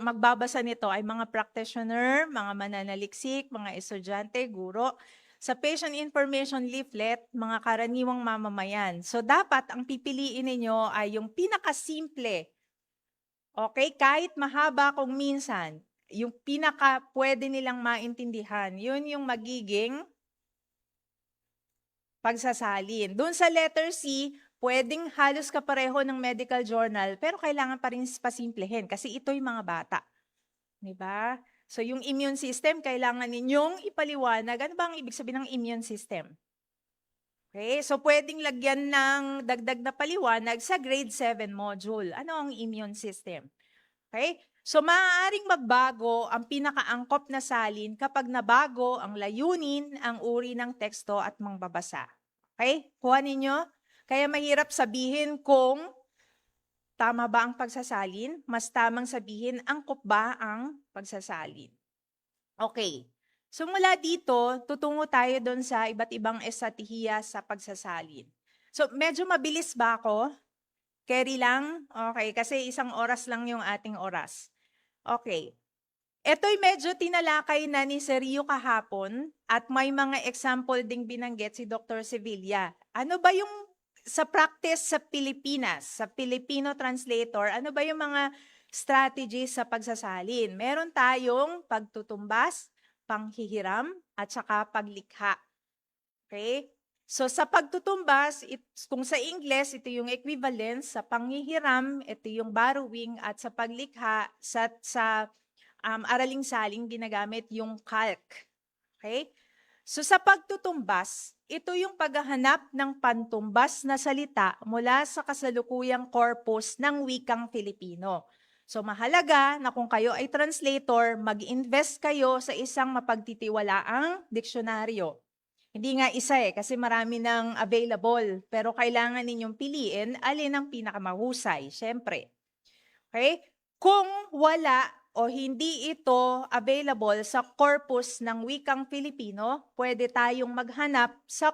magbabasa nito ay mga practitioner, mga mananaliksik, mga estudyante, guro. Sa patient information leaflet, mga karaniwang mamamayan. So dapat ang pipiliin ninyo ay yung pinakasimple. Okay? Kahit mahaba kung minsan, yung pinaka pwede nilang maintindihan, yun yung magiging pagsasalin. Doon sa letter C, pwedeng halos kapareho ng medical journal, pero kailangan pa rin pasimplehin kasi ito yung mga bata. Diba? So yung immune system, kailangan ninyong ipaliwanag. Ano ba ang ibig sabihin ng immune system? Okay, so pwedeng lagyan ng dagdag na paliwanag sa grade 7 module. Ano ang immune system? Okay? So maaaring magbago ang pinakaangkop na salin kapag nabago ang layunin, ang uri ng teksto at mangbabasa. Okay? Kuha ninyo? Kaya mahirap sabihin kung tama ba ang pagsasalin, mas tamang sabihin angkop ba ang pagsasalin. Okay. So mula dito, tutungo tayo doon sa iba't ibang estratehiya sa pagsasalin. So medyo mabilis ba ako? Carry lang? Okay, kasi 1 oras lang yung ating oras. Okay. Ito'y medyo tinalakay na ni Sergio kahapon at may mga example ding binanggit si Dr. Sevilla. Ano ba yung sa practice sa Pilipinas, sa Filipino translator, ano ba yung mga strategies sa pagsasalin? Meron tayong pagtutumbas, panghihiram, at saka paglikha. Okay? So sa pagtutumbas, kung sa Ingles, ito yung equivalence, sa panghihiram, ito yung borrowing, at sa paglikha, sa araling saling ginagamit yung calc. Okay? So sa pagtutumbas, ito yung paghahanap ng pantumbas na salita mula sa kasalukuyang corpus ng wikang Filipino. So mahalaga na kung kayo ay translator, mag-invest kayo sa isang mapagtitiwalaang diksyonaryo. Hindi nga isa kasi marami nang available. Pero kailangan ninyong piliin alin ang pinakamahusay, syempre. Okay? Kung wala o hindi ito available sa corpus ng wikang Filipino, pwede tayong maghanap sa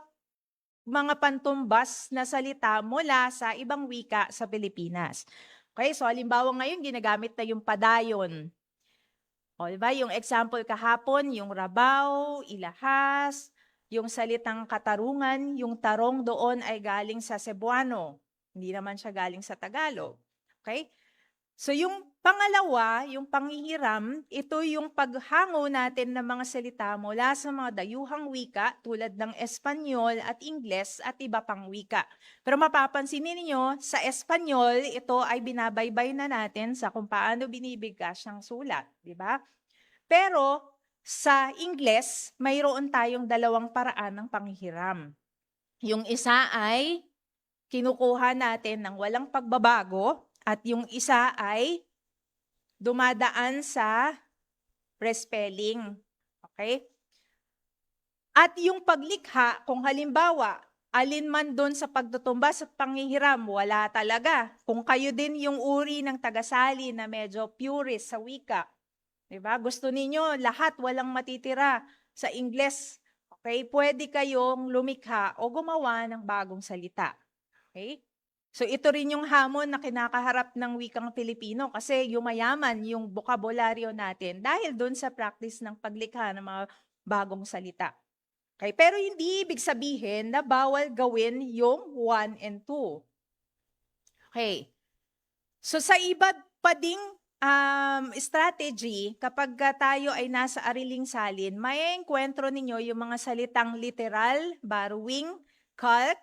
mga pantumbas na salita mula sa ibang wika sa Pilipinas. Okay? So halimbawa ngayon, ginagamit na yung padayon. O, diba? Yung example kahapon, yung rabaw, ilahas, yung salitang katarungan, yung tarong doon ay galing sa Cebuano. Hindi naman siya galing sa Tagalog. Okay? So yung pangalawa, yung panghihiram, ito yung paghango natin ng mga salita mula sa mga dayuhang wika tulad ng Espanyol at Ingles at iba pang wika. Pero mapapansin niyo sa Espanyol, ito ay binabaybay na natin sa kung paano binibigkas ang sulat, di ba? Pero sa Ingles, mayroon tayong 2 paraan ng panghihiram. Yung isa ay kinukuha natin ng walang pagbabago at yung isa ay dumadaan sa respelling. Okay? At yung paglikha, kung halimbawa, alin man doon sa pagtutumbas at panghihiram, wala talaga. Kung kayo din yung uri ng tagasali na medyo purist sa wika, diba? Gusto ninyo lahat walang matitira sa Ingles. Okay? Pwede kayong lumikha o gumawa ng bagong salita. Okay? So ito rin yung hamon na kinakaharap ng wikang Filipino kasi yumayaman yung bokabularyo natin dahil doon sa practice ng paglikha ng mga bagong salita. Okay? Pero hindi ibig sabihin na bawal gawin yung 1 and 2. Okay. So sa iba pa ding strategy, kapag tayo ay nasa ariling salin, may enkwentro ninyo yung mga salitang literal, borrowing, calc,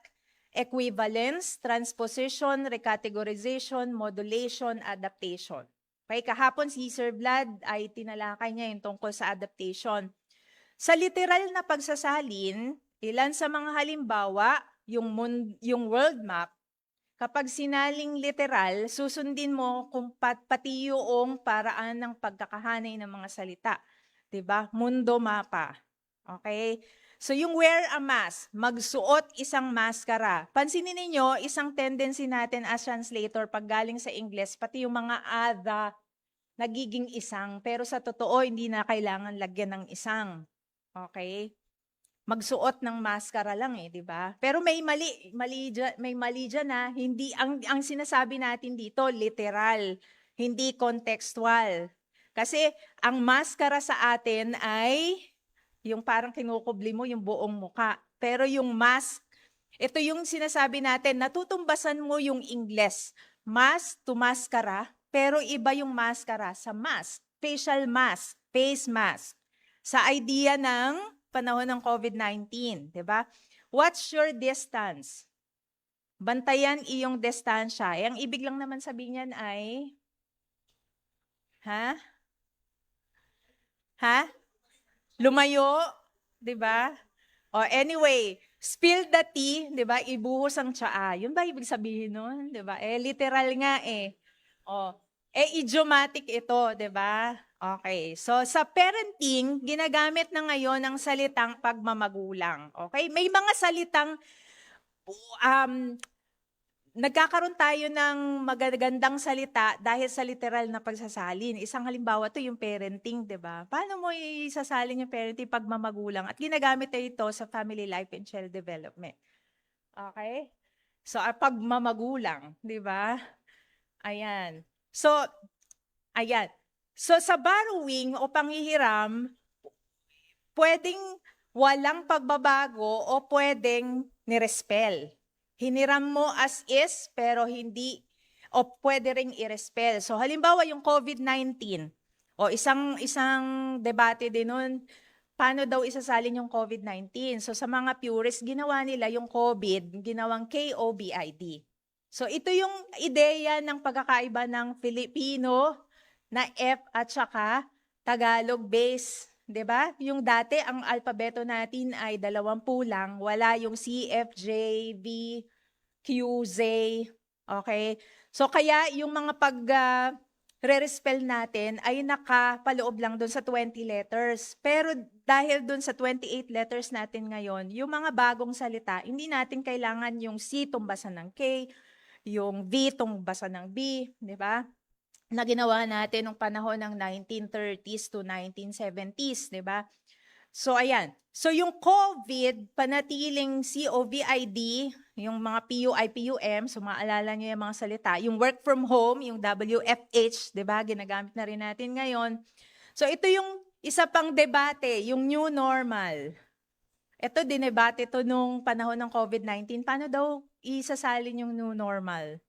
equivalence, transposition, recategorization, modulation, adaptation. Okay, kahapon si Sir Vlad ay tinalakay niya yung tungkol sa adaptation. Sa literal na pagsasalin, ilan sa mga halimbawa, yung world map, kapag sinaling literal, susundin mo kung pati yung paraan ng pagkakahanay ng mga salita. 'Di ba? Mundo mapa. Okay? So yung wear a mask, magsuot isang maskara. Pansinin ninyo, isang tendency natin as translator pag galing sa English, pati yung mga ada, nagiging isang. Pero sa totoo, hindi na kailangan lagyan ng isang. Okay? Magsuot ng maskara lang di ba? Pero may mali dyan na hindi ang sinasabi natin dito literal, hindi contextual. Kasi ang maskara sa atin ay yung parang kinukubli mo yung buong muka. Pero yung mask, ito yung sinasabi natin, natutumbasan mo yung Ingles. Mask to maskara, pero iba yung maskara sa mask. Facial mask, face mask. Sa idea ng panahon ng COVID-19, di ba? What's your distance? Bantayan iyong distansya. Ang ibig lang naman sabihin niyan ay, ha? Lumayo, 'di ba? O anyway, spill the tea, 'di ba? Ibuhos ang tsaa. 'Yun ba ibig sabihin nun, 'di ba? Literal nga O, idiomatic ito, 'di ba? Okay. So sa parenting, ginagamit na ngayon ang salitang pagmamagulang. Okay? May mga salitang nagkakaroon tayo ng magagandang salita dahil sa literal na pagsasalin. Isang halimbawa to yung parenting, 'di ba? Paano mo isasalin yung parenting pagmamagulang? At ginagamit na ito sa family life and child development. Okay? So, pagmamagulang, 'di ba? Ayan. So, ayan. So, sa borrowing o panghihiram, pwedeng walang pagbabago o pwedeng nirespel. Hiniram mo as is, pero hindi, o pwede ring irespel. So halimbawa yung COVID-19, o isang debate din nun, paano daw isasalin yung COVID-19? So sa mga purists, ginawa nila yung COVID, ginawang COVID. So ito yung ideya ng pagkakaiba ng Filipino na F at saka Tagalog base. 'Di ba? Yung dati, ang alpabeto natin ay 20 lang. Wala yung C, F, J, V, Q, Z. Okay? So kaya yung mga re-respell natin ay nakapaloob lang doon sa 20 letters. Pero dahil doon sa 28 letters natin ngayon, yung mga bagong salita, hindi natin kailangan yung C tumbasan ng K, yung V tumbasan ng B, 'di ba? Na ginawa natin nung panahon ng 1930s to 1970s, 'di ba? So ayan. So yung COVID, panatiling COVID, yung mga PUI, PUM, so maalala niyo yung mga salita, yung work from home, yung WFH, 'di ba? Ginagamit na rin natin ngayon. So ito yung isa pang debate, yung new normal. Ito dinebate to nung panahon ng COVID-19. Paano daw isasalin yung new normal?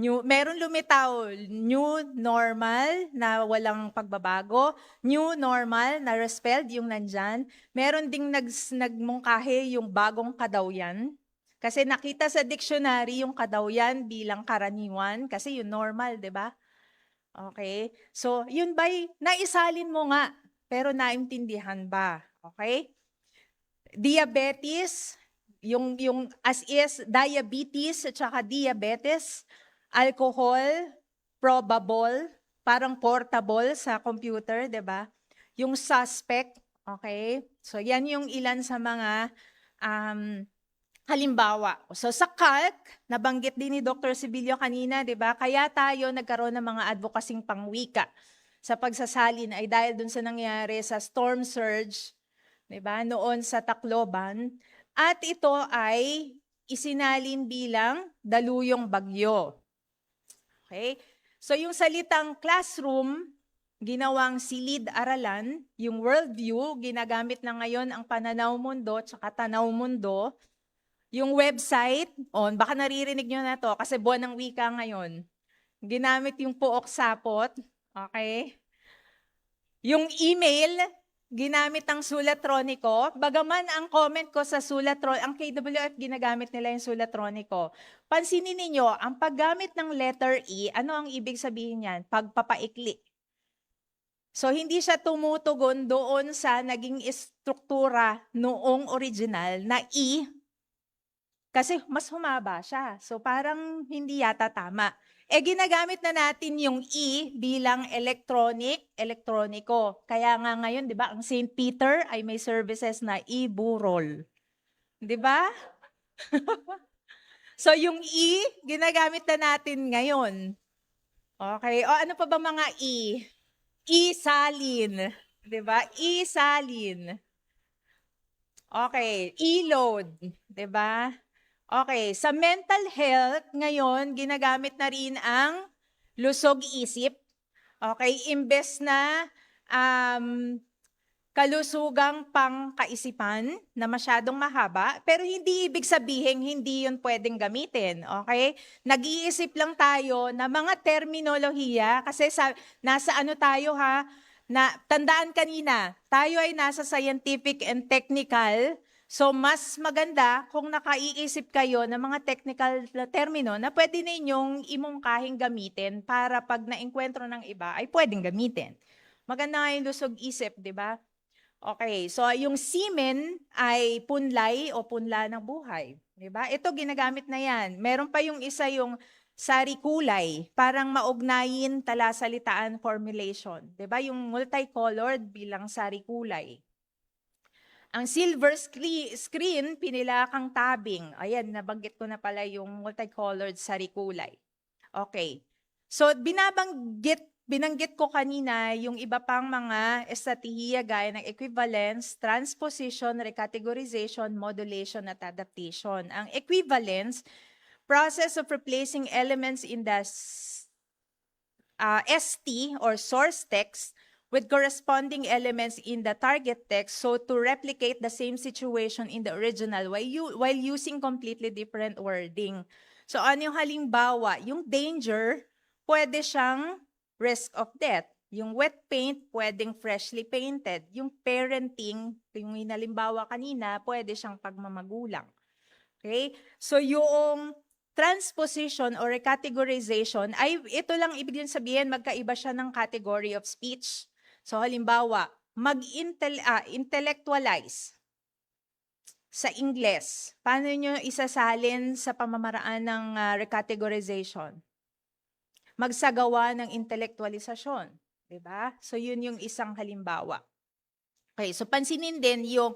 Meron lumitaw, new normal na walang pagbabago, new normal na respelled yung nandyan. Meron ding nagmungkahe yung bagong kadawyan. Kasi nakita sa dictionary yung kadawyan bilang karaniwan, kasi yung normal, di ba? Okay? So, yun ba'y naisalin mo nga, pero naintindihan ba? Okay? Diabetes, yung as is, diabetes at saka diabetes, alcohol, probable, parang portable sa computer, 'di ba? Yung suspect, okay? So yan yung ilan sa mga halimbawa. So sa calc, nabanggit din ni Dr. Sibilio kanina, 'di ba? Kaya tayo nagkaroon ng mga advokasing pangwika sa pagsasalin ay dahil dun sa nangyari sa storm surge, 'di ba? Noon sa Tacloban, at ito ay isinalin bilang daluyong bagyo. Okay? So yung salitang classroom, ginawang silid-aralan, yung worldview, ginagamit na ngayon ang pananaw mundo tsaka tanaw mundo. Yung website, baka naririnig nyo na to kasi buwan ng wika ngayon. Ginamit yung puok sapot, okay? Yung email, ginamit ang sulatroniko. Bagaman ang comment ko sa ang KWF ginagamit nila yung sulatroniko. Pansinin ninyo, ang paggamit ng letter E, ano ang ibig sabihin niyan? Pagpapaikli. So hindi siya tumutugon doon sa naging istruktura noong original na E, Kasi mas humaba siya. So parang hindi yata tama. Ginagamit na natin yung E bilang elektroniko. Kaya nga ngayon, di ba, ang St. Peter ay may services na e-burol. Di ba? So yung E, ginagamit na natin ngayon. Okay. O ano pa ba mga E? E-salin. Di ba? E-salin. Okay. E-load. Di ba? Okay, sa mental health, ngayon, ginagamit na rin ang lusog-isip. Okay, imbes na kalusugang pangkaisipan na masyadong mahaba, pero hindi ibig sabihin hindi yun pwedeng gamitin. Okay? Nag-iisip lang tayo na mga terminolohiya, kasi nasa ano tayo ha, na tandaan kanina, tayo ay nasa scientific and technical. So, mas maganda kung nakaiisip kayo ng mga technical na termino na pwede ninyong imungkahing gamitin para pag naengkwentro ng iba ay pwedeng gamitin. Maganda nga yung lusog-isip, di ba? Okay, so yung semen ay punlay o punla ng buhay. Di ba? Ito, ginagamit na yan. Meron pa yung isa yung sarikulay, parang maugnayin talasalitaan formulation. Di ba? Yung multicolored bilang sarikulay. Ang silver screen, pinilakang tabing. Ayan, nabanggit ko na pala yung multicolored sarikulay. Okay. So, binanggit ko kanina yung iba pang mga estratehiya gaya ng equivalence, transposition, recategorization, modulation, at adaptation. Ang equivalence, process of replacing elements in the ST or source text with corresponding elements in the target text, so to replicate the same situation in the original while using completely different wording. So ano yung halimbawa? Yung danger, pwede siyang risk of death. Yung wet paint, pwedeng freshly painted. Yung parenting, yung inalimbawa kanina, pwede siyang pagmamagulang. Okay? So yung transposition or recategorization, ay ito lang ibig sabihin, magkaiba siya ng category of speech. So halimbawa, mag-intellectualize sa Ingles. Paano nyo isasalin sa pamamaraan ng recategorization? Magsagawa ng intelektualisasyon. Diba? So yun yung isang halimbawa. Okay, so pansinin din yung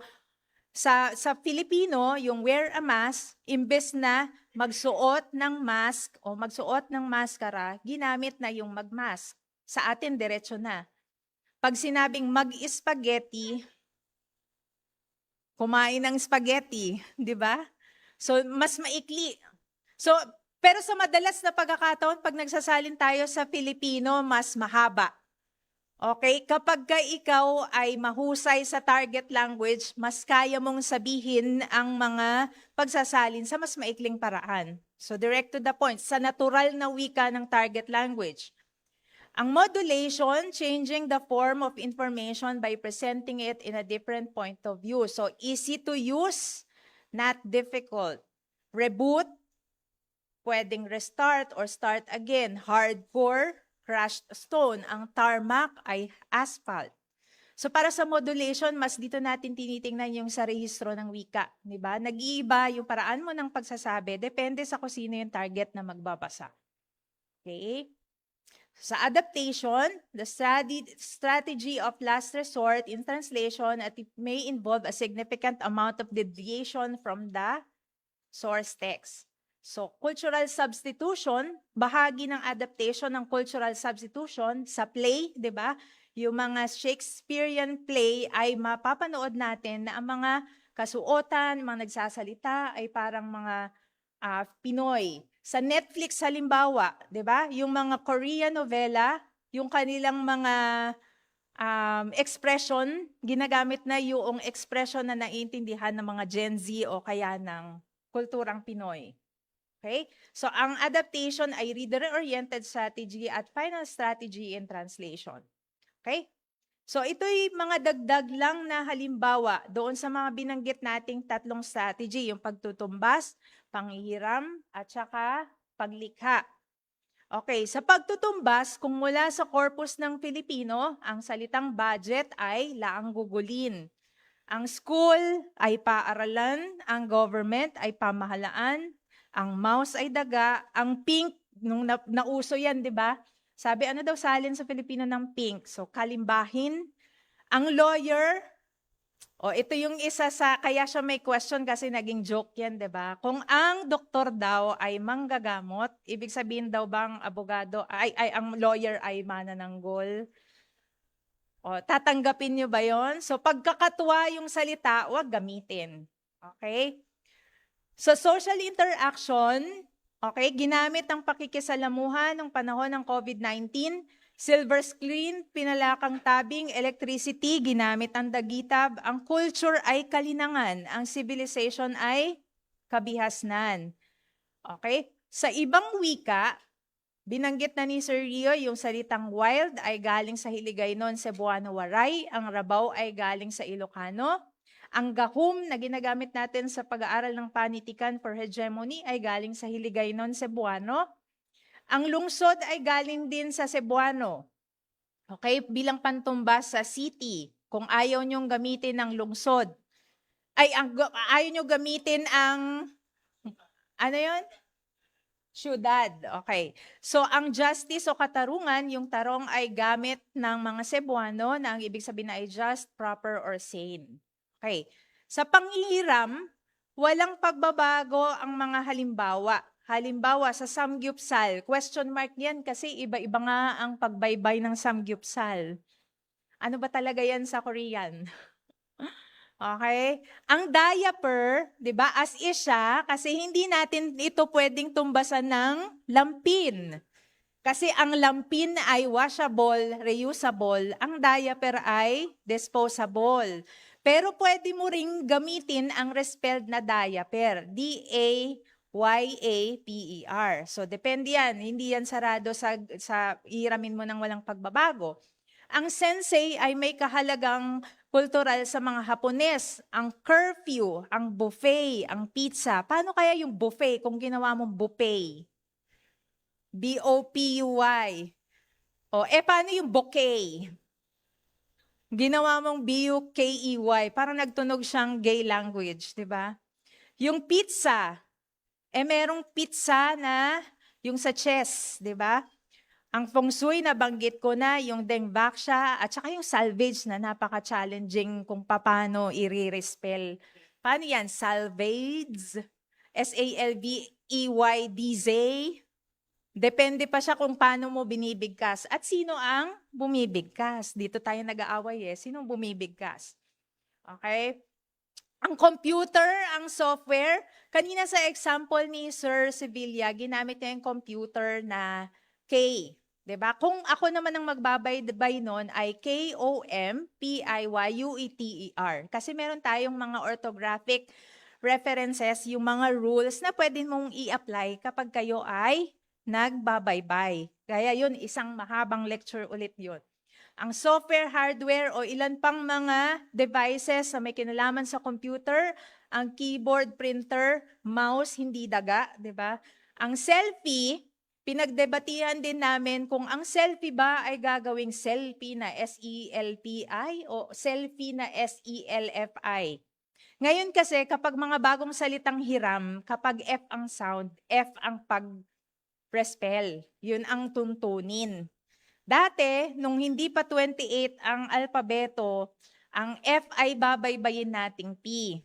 sa Filipino, yung wear a mask, imbes na magsuot ng mask o magsuot ng maskara, ginamit na yung magmask. Sa atin, diretso na. Pag sinabing mag-spaghetti, kumain ng spaghetti, di ba? So, mas maikli. So, pero sa madalas na pagkakataon, pag nagsasalin tayo sa Filipino, mas mahaba. Okay? Kapag ka ikaw ay mahusay sa target language, mas kaya mong sabihin ang mga pagsasalin sa mas maikling paraan. So, direct to the point, sa natural na wika ng target language. Ang modulation, changing the form of information by presenting it in a different point of view. So, easy to use, not difficult. Reboot, pwedeng restart or start again. Hardcore, crushed stone. Ang tarmac ay asphalt. So, para sa modulation, mas dito natin tinitingnan yung sa rehistro ng wika. Diba? Nag-iiba yung paraan mo ng pagsasabi, depende sa kung sino yung target na magbabasa. Okay? Sa adaptation, the strategy of last resort in translation at it may involve a significant amount of deviation from the source text. So, cultural substitution, bahagi ng adaptation ng cultural substitution sa play, di ba? Yung mga Shakespearean play ay mapapanood natin na ang mga kasuotan, mga nagsasalita ay parang mga Pinoy. Sa Netflix halimbawa, 'di ba? Yung mga Korean novela, yung kanilang mga expression, ginagamit na yung expression na naiintindihan ng mga Gen Z o kaya ng kulturang Pinoy. Okay? So ang adaptation ay reader-oriented strategy at final strategy in translation. Okay? So ito'y mga dagdag lang na halimbawa doon sa mga binanggit nating tatlong strategy, yung pagtutumbas, panghihiram, at saka paglikha. Okay, sa pagtutumbas, kung mula sa corpus ng Filipino, ang salitang budget ay laang gugulin. Ang school ay paaralan, ang government ay pamahalaan, ang mouse ay daga, ang pink, nung nauso yan, di ba? Sabi, ano daw salin sa Filipino ng pink? So, kalimbahin. Ang lawyer, ito yung isa sa, kaya siya may question kasi naging joke yan, di ba? Kung ang doktor daw ay manggagamot, ibig sabihin daw bang abogado, ang lawyer ay manananggol? Tatanggapin nyo ba yon? So, pagkakatuwa yung salita, wag gamitin. Okay? So, social interaction, okay, ginamit ang pakikisalamuhan ng panahon ng COVID-19, silver screen, pinalakang tabing, electricity, ginamit ang dagitab, ang culture ay kalinangan, ang civilization ay kabihasnan. Okay? Sa ibang wika, binanggit na ni Sir Rio, yung salitang wild ay galing sa Hiligaynon, Cebuano, Waray. Ang rabaw ay galing sa Ilocano. Ang gahum na ginagamit natin sa pag-aaral ng panitikan for hegemony ay galing sa Hiligaynon, Cebuano. Ang lungsod ay galing din sa Cebuano. Okay, bilang pantumbas sa city. Kung ayaw nyong gamitin ang lungsod, ayaw nyo gamitin ang, ano yon? Syudad. Okay. So, ang justice o katarungan, yung tarong ay gamit ng mga Cebuano na ang ibig sabihin ay just, proper, or sane. Okay. Sa panghihiram, walang pagbabago ang mga halimbawa. Halimbawa, sa samgyupsal, question mark yan kasi iba-iba nga ang pagbaybay ng samgyupsal. Ano ba talaga yan sa Korean? Okay? Ang diaper, 'di ba? As is siya kasi hindi natin ito pwedeng tumbasan ng lampin. Kasi ang lampin ay washable, reusable, ang diaper ay disposable. Pero pwede mo ring gamitin ang respelled na diaper, D-A-Y-A-P-E-R. So depende yan, hindi yan sarado sa iramin mo ng walang pagbabago. Ang sensei ay may kahalagang kultural sa mga Hapones. Ang curfew, ang buffet, ang pizza. Paano kaya yung buffet kung ginawa mong buffet? B-O-P-U-Y. Paano yung bouquet? Ginawa mong B-U-K-E-Y. Parang nagtunog siyang gay language, di ba? Yung pizza, merong pizza na yung sa chess, di ba? Ang feng shui, nabanggit ko na, yung dengbaksha, at saka yung salvage na napaka-challenging kung paano i-respell. Paano yan? Salvage? S-A-L-V-E-Y-D-Z? Depende pa siya kung paano mo binibigkas. At sino ang bumibigkas? Dito tayo nag-aaway Sino bumibigkas? Okay? Ang computer, ang software, kanina sa example ni Sir Sevilla, ginamit niya yung computer na K. Diba? Kung ako naman ang magbabay nun ay K-O-M-P-I-Y-U-E-T-E-R. Kasi meron tayong mga orthographic references, yung mga rules na pwede mong i-apply kapag kayo ay nagbabaybay. Kaya yun, isang mahabang lecture ulit yun. Ang software, hardware, o ilan pang mga devices na may kinalaman sa computer, ang keyboard, printer, mouse, hindi daga, di ba? Ang selfie, pinagdebatihan din namin kung ang selfie ba ay gagawing selfie na S-E-L-P-I o selfie na S-E-L-F-I. Ngayon kasi, kapag mga bagong salitang hiram, kapag F ang sound, F ang pag-respell. Yun ang tuntunin. Dati, nung hindi pa 28 ang alpabeto, ang F ay babaybayin nating P.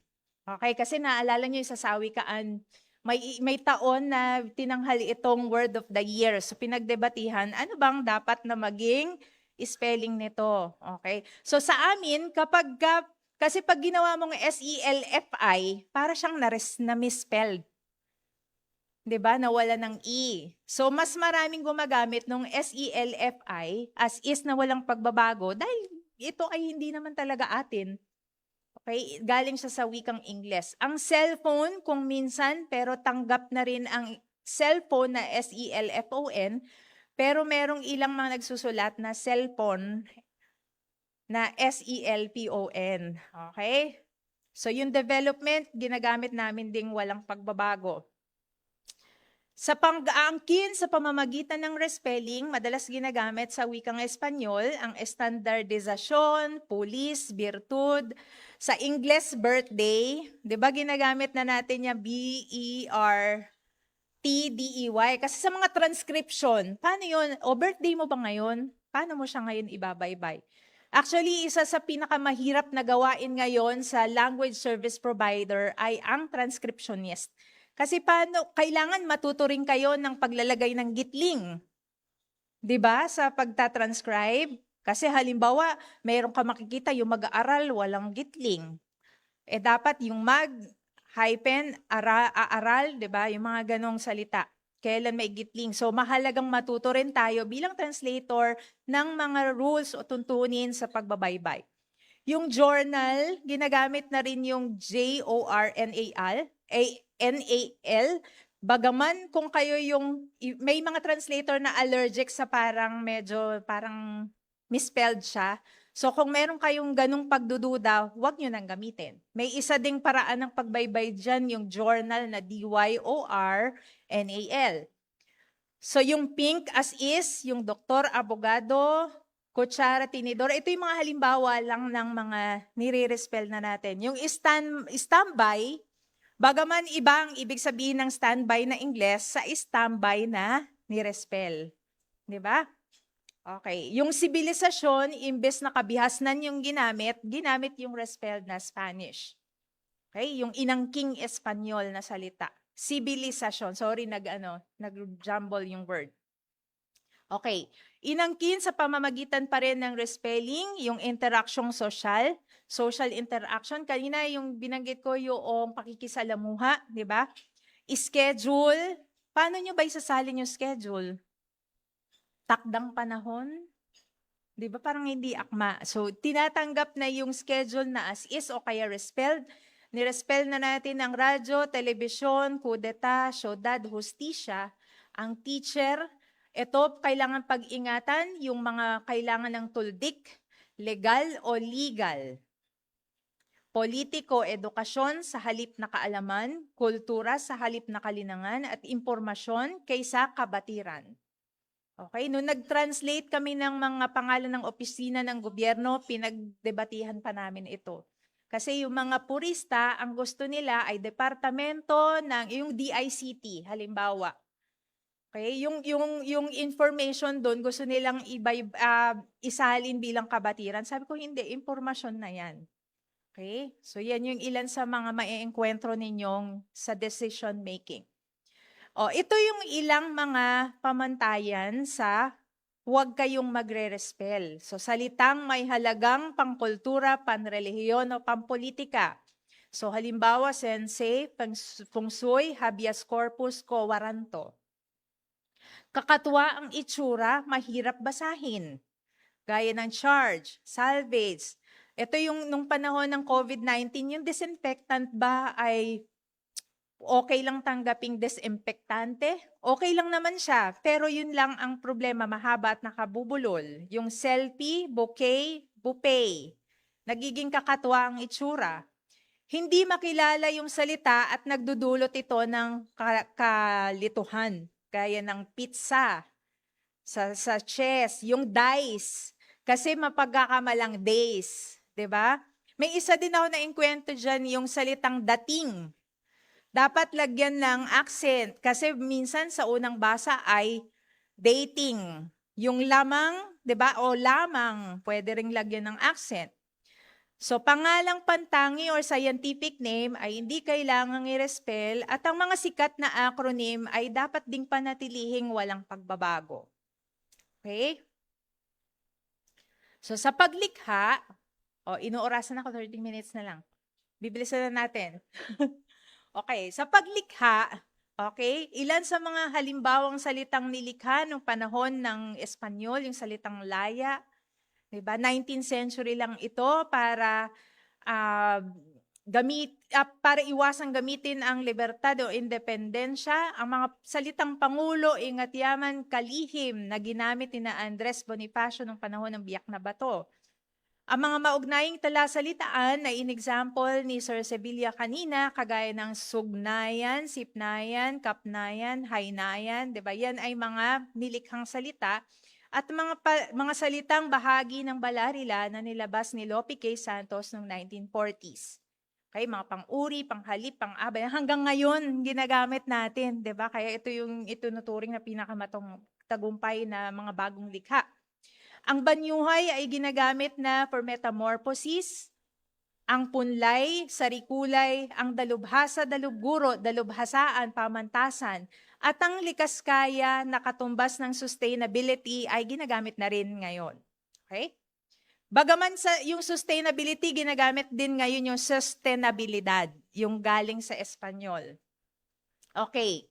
Okay, kasi naalala nyo yung sa sawikaan, may taon na tinanghali itong word of the year. So pinagdebatihan, ano bang dapat na maging spelling nito? Okay? So sa amin, kasi pag ginawa mong S-E-L-F-I, para siyang na-misspelled. 'Di ba? Nawala ng E. So, mas maraming gumagamit ng S-E-L-F-I as is na walang pagbabago dahil ito ay hindi naman talaga atin. Okay? Galing siya sa wikang Ingles. Ang cellphone, kung minsan, pero tanggap na rin ang cellphone na S-E-L-F-O-N, pero merong ilang mga nagsusulat na cellphone na S-E-L-P-O-N. Okay? So, yung development, ginagamit namin ding walang pagbabago. Sa pang-aangkin sa pamamagitan ng respelling, madalas ginagamit sa wikang Espanyol ang estandardisasyon, pulis, virtud. Sa Ingles, birthday, 'di ba ginagamit na natin yung BERTDEY? Kasi sa mga transcription, paano yun? O birthday mo ba ngayon? Paano mo siya ngayon ibabaybay? Actually, isa sa pinakamahirap na gawain ngayon sa language service provider ay ang transcriptionist. Kasi kailangan matuto rin kayo ng paglalagay ng gitling. 'Di ba? Sa pagtatranscribe. Kasi halimbawa, mayroon ka makikita yung mag-aaral, walang gitling. Dapat yung aaral, 'di ba? Yung mga ganong salita. Kailan may gitling. So, mahalagang matuto rin tayo bilang translator ng mga rules o tuntunin sa pagbabaybay. Yung journal, ginagamit na rin yung JORNAL. Bagaman kung kayo may mga translator na allergic sa parang misspelled siya. So kung meron kayong ganung pagdududa, huwag nyo nang gamitin. May isa ding paraan ng pagbaybay dyan, yung journal na DYORNAL. So yung pink as is, yung doktor, abogado, kutsara, tinidor, ito yung mga halimbawa lang ng mga nire-respell na natin. Yung standby, bagaman iba ang ibig sabihin ng standby na Ingles sa standby na nirespell. Di ba? Okay. Yung sibilisasyon, imbes na kabihasnan yung ginamit yung respelled na Spanish. Okay? Yung inangking Espanyol na salita. Sibilisasyon. Sorry, nag-jumble yung word. Okay. Inangkin sa pamamagitan pa rin ng respelling, yung interaksyon social interaction. Kanina yung binanggit ko yung pakikisalamuha, di ba? Schedule. Paano nyo ba isasalin yung schedule? Takdang panahon? Di ba parang hindi akma? So, tinatanggap na yung schedule na as is o kaya respelled. Nirespell na natin ang radyo, telebisyon, kudeta, syudad, hustisya. Ang teacher, ito kailangan pag-ingatan yung mga kailangan ng tuldik, legal o legal. Politiko, edukasyon sa halip na kaalaman, kultura sa halip na kalinangan, at impormasyon kaysa kabatiran. Okay, nung nag-translate kami ng mga pangalan ng opisina ng gobyerno, pinagdebatihan pa namin ito. Kasi yung mga purista, ang gusto nila ay departamento ng yung DICT, halimbawa. Okay, yung information doon gusto nilang isalin bilang kabatiran. Sabi ko hindi, impormasyon na 'yan. Okay? So yan yung ilan sa mga maiengkwentro ninyong sa decision making. Ito yung ilang mga pamantayan sa huwag kayong magre-respell. So salitang may halagang pangkultura, panrelihiyon o pampolitika. So halimbawa, sensei, feng shui, habeas corpus, quo warranto. Kakatwa ang itsura, mahirap basahin. Gaya ng charge, salvage. Ito yung nung panahon ng COVID-19, yung disinfectant ba ay okay lang tanggaping desinfektante? Okay lang naman siya, pero yun lang ang problema, mahaba at nakabubulol. Yung selfie, bouquet, buffet. Nagiging kakatwa ang itsura. Hindi makilala yung salita at nagdudulot ito ng kalituhan. Gaya ng pizza, sa chess, yung dice. Kasi mapagkakamalang days. 'Di ba? May isa din ako na inkwento dyan, yung salitang dating. Dapat lagyan ng accent kasi minsan sa unang basa ay dating. Yung lamang, 'di ba? O lamang, pwede ring lagyan ng accent. So pangalang pantangi or scientific name ay hindi kailangang i-respell at ang mga sikat na acronym ay dapat ding panatilihing walang pagbabago. Okay? So sa paglikha, inuorasan ako 30 minutes na lang. Bibilisan na natin. Okay, sa paglikha, okay, ilan sa mga halimbawang salitang nilikha noong panahon ng Espanyol, yung salitang laya, diba? 19th century lang ito para para iwasang gamitin ang libertad o independensya. Ang mga salitang pangulo, ingat yaman, kalihim na ginamit ni Andres Bonifacio noong panahon ng Biak na Bato. Ang mga maugnayang talasalitaan na in-example ni Sir Sevilla kanina, kagaya ng sugnayan, sipnayan, kapnayan, haynayan, 'di ba? Yan ay mga nilikhang salita at mga salitang bahagi ng Balarila na nilabas ni Lope K. Santos noong 1940s. Okay, mga pang-uri, panghalip, pang-abay, hanggang ngayon ginagamit natin, 'di ba? Kaya ito yung itunuturing na pinakamatong tagumpay na mga bagong likha. Ang banyuhay ay ginagamit na for metamorphosis, ang punlay, sarikulay, ang dalubhasa, dalubguro, dalubhasaan, pamantasan, at ang likaskaya na katumbas ng sustainability ay ginagamit na rin ngayon. Okay? Bagaman yung sustainability, ginagamit din ngayon yung sustainabilidad, yung galing sa Espanyol. Okay.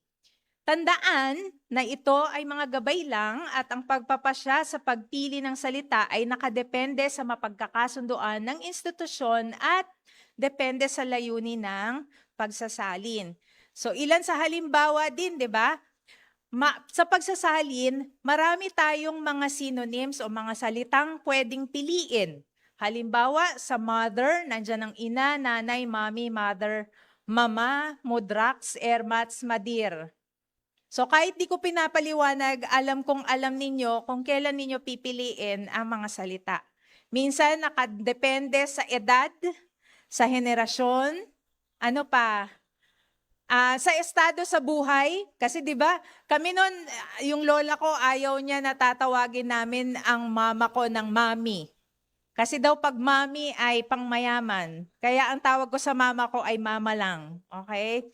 Tandaan na ito ay mga gabay lang at ang pagpapasya sa pagpili ng salita ay nakadepende sa mapagkakasunduan ng institusyon at depende sa layunin ng pagsasalin. So ilan sa halimbawa din, 'di ba? Sa pagsasalin, marami tayong mga synonyms o mga salitang pwedeng piliin. Halimbawa, sa mother, nandyan ang ina, nanay, mommy, mother, mama, mudrax, ermats, madir. So kahit di ko pinapaliwanag, alam kong alam ninyo kung kailan ninyo pipiliin ang mga salita. Minsan nakadepende sa edad, sa henerasyon, ano pa, sa estado sa buhay. Kasi di ba, kami noon, yung lola ko ayaw niya na tatawagin namin ang mama ko ng mami. Kasi daw pag mami ay pangmayaman. Kaya ang tawag ko sa mama ko ay mama lang. Okay?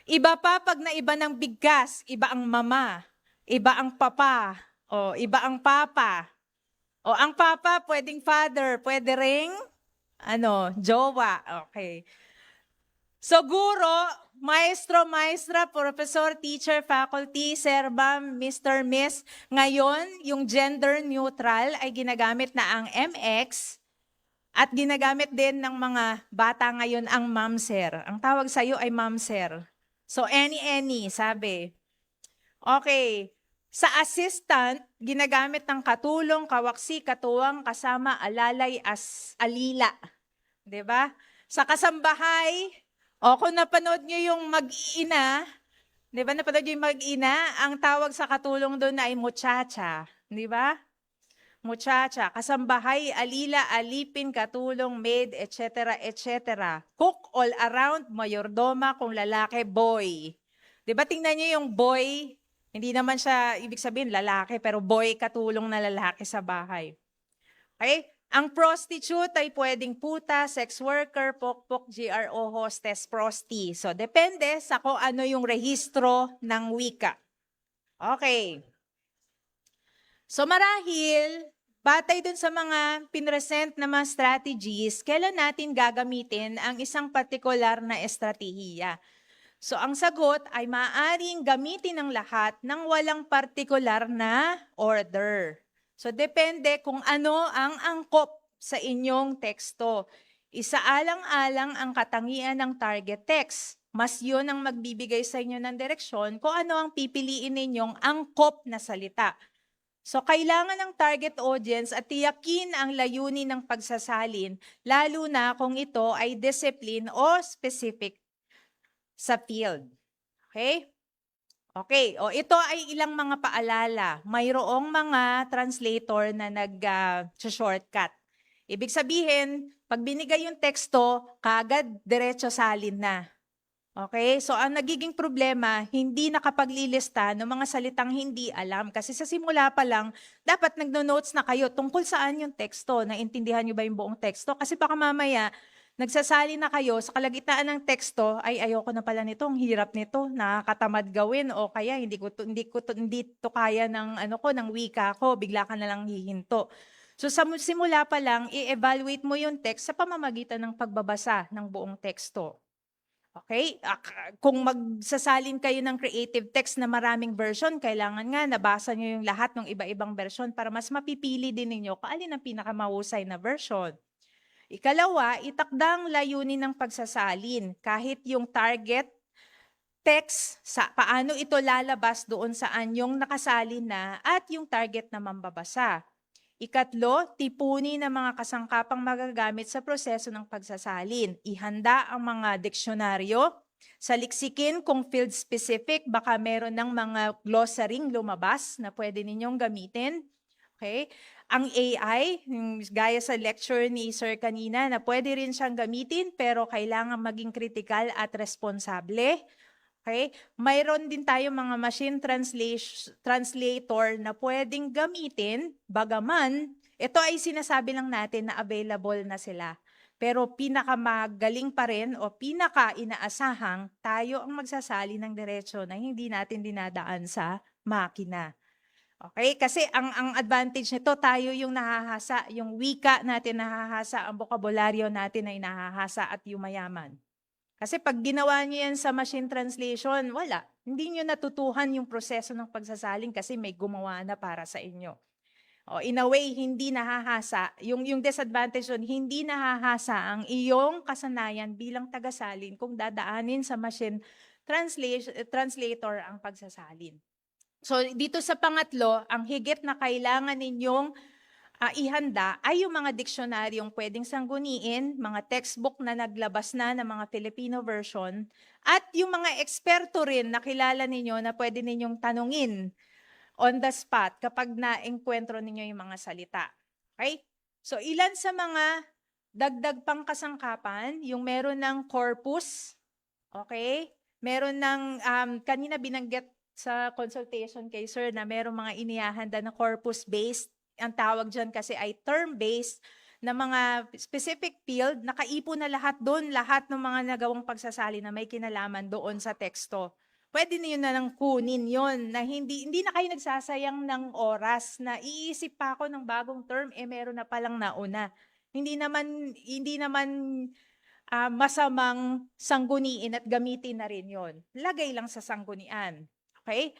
Iba pa pag naiba ng bigkas, iba ang mama, iba ang papa, o iba ang papa. O ang papa pwedeng father, pwede ring jowa. Okay. So guro, maestro, maestra, professor, teacher, faculty, sir, ma'am, Mr., Miss. Ngayon, yung gender neutral ay ginagamit na ang MX at ginagamit din ng mga bata ngayon ang ma'am, sir. Ang tawag sa iyo ay ma'am, sir. So, any, sabi. Okay. Sa assistant, ginagamit ng katulong, kawaksi, katuwang, kasama, alalay, alila. 'Di ba? Sa kasambahay, kung napanood nyo yung mag-ina, 'di ba? Napanood nyo yung mag-ina, ang tawag sa katulong doon ay muchacha. 'Di ba? Muchacha, kasambahay, alila, alipin, katulong, maid, etc., etc. Cook all around, mayordoma, kung lalaki, boy. 'Di ba tingnan niyo yung boy, hindi naman siya ibig sabihin lalaki, pero boy katulong na lalaki sa bahay. Okay? Ang prostitute ay pwedeng puta, sex worker, pokpok, GRO, hostess, prosti. So depende sa kung ano yung rehistro ng wika. Okay. So marahil, batay dun sa mga pinresent na mga strategies, kailan natin gagamitin ang isang partikular na estratehiya? So ang sagot ay maaaring gamitin ng lahat ng walang partikular na order. So depende kung ano ang angkop sa inyong teksto. Isaalang-alang ang katangian ng target text. Mas yun ang magbibigay sa inyo ng direksyon kung ano ang pipiliin ninyong angkop na salita. So kailangan ng target audience at tiyakin ang layunin ng pagsasalin, lalo na kung ito ay discipline o specific sa field. Okay? Okay, ito ay ilang mga paalala. Mayroong mga translator na nag-shortcut. Ibig sabihin, pag binigay yung teksto, kagad diretso salin na. Okay? So ang nagiging problema, hindi nakapaglilista ng mga salitang hindi alam. Kasi sa simula pa lang, dapat nagno-notes na kayo tungkol saan yung teksto. Naintindihan nyo ba yung buong teksto? Kasi baka mamaya, nagsasali na kayo sa kalagitnaan ng teksto, ay ayoko na pala nito, ang hirap nito, nakakatamad gawin, o kaya hindi to kaya ng wika ko, bigla ka na lang hihinto. So sa simula pa lang, i-evaluate mo yung text sa pamamagitan ng pagbabasa ng buong teksto. Okay? Kung magsasalin kayo ng creative text na maraming version, kailangan nga nabasa nyo yung lahat ng iba-ibang version para mas mapipili din ninyo kung alin ang pinakamahusay na version. Ikalawa, itakdang layunin ng pagsasalin kahit yung target text, paano ito lalabas doon sa anyong nakasalin na at yung target na mambabasa. Ikatlo, tipunin ang mga kasangkapang magagamit sa proseso ng pagsasalin. Ihanda ang mga diksyonaryo. Saliksikin kung field specific, baka meron ng mga glossaring lumabas na pwede ninyong gamitin. Okay? Ang AI, gaya sa lecture ni Sir kanina, na pwede rin siyang gamitin pero kailangan maging critical at responsable. Okay? Mayroon din tayo mga machine translator na pwedeng gamitin, bagaman, ito ay sinasabi lang natin na available na sila. Pero pinakamagaling pa rin o pinaka-inaasahang tayo ang magsasali ng diretso na hindi natin dinadaan sa makina. Okay? Kasi ang advantage nito, tayo yung nahahasa, yung wika natin nahahasa, ang bokabularyo natin ay nahahasa at yumayaman. Kasi pag ginawa niyo yan sa machine translation, wala. Hindi niyo natutuhan yung proseso ng pagsasalin kasi may gumawa na para sa inyo. O, in a way, hindi nahahasa. Yung disadvantage doon, hindi nahahasa ang iyong kasanayan bilang tagasalin kung dadaanin sa machine translator ang pagsasalin. So dito sa pangatlo, ang higit na kailangan ninyong ihanda ay yung mga diksyonaryong pwedeng sangguniin, mga textbook na naglabas na ng mga Filipino version, at yung mga eksperto rin na kilala ninyo na pwede ninyong tanungin on the spot kapag na-enkwentro ninyo yung mga salita. Okay? So ilan sa mga dagdag pang kasangkapan, yung meron ng corpus, okay? Meron ng, kanina binanggit sa consultation kay Sir na meron mga inihahanda na corpus-based. Ang tawag dyan kasi ay term-based na mga specific field, nakaipon na lahat doon, lahat ng mga nagawang pagsasali na may kinalaman doon sa teksto. Pwede niyo na lang kunin yon na hindi na kayo nagsasayang ng oras na iisip pa ako ng bagong term, meron na palang nauna. Hindi naman masamang sangguniin at gamitin na rin yon. Lagay lang sa sanggunian. Okay?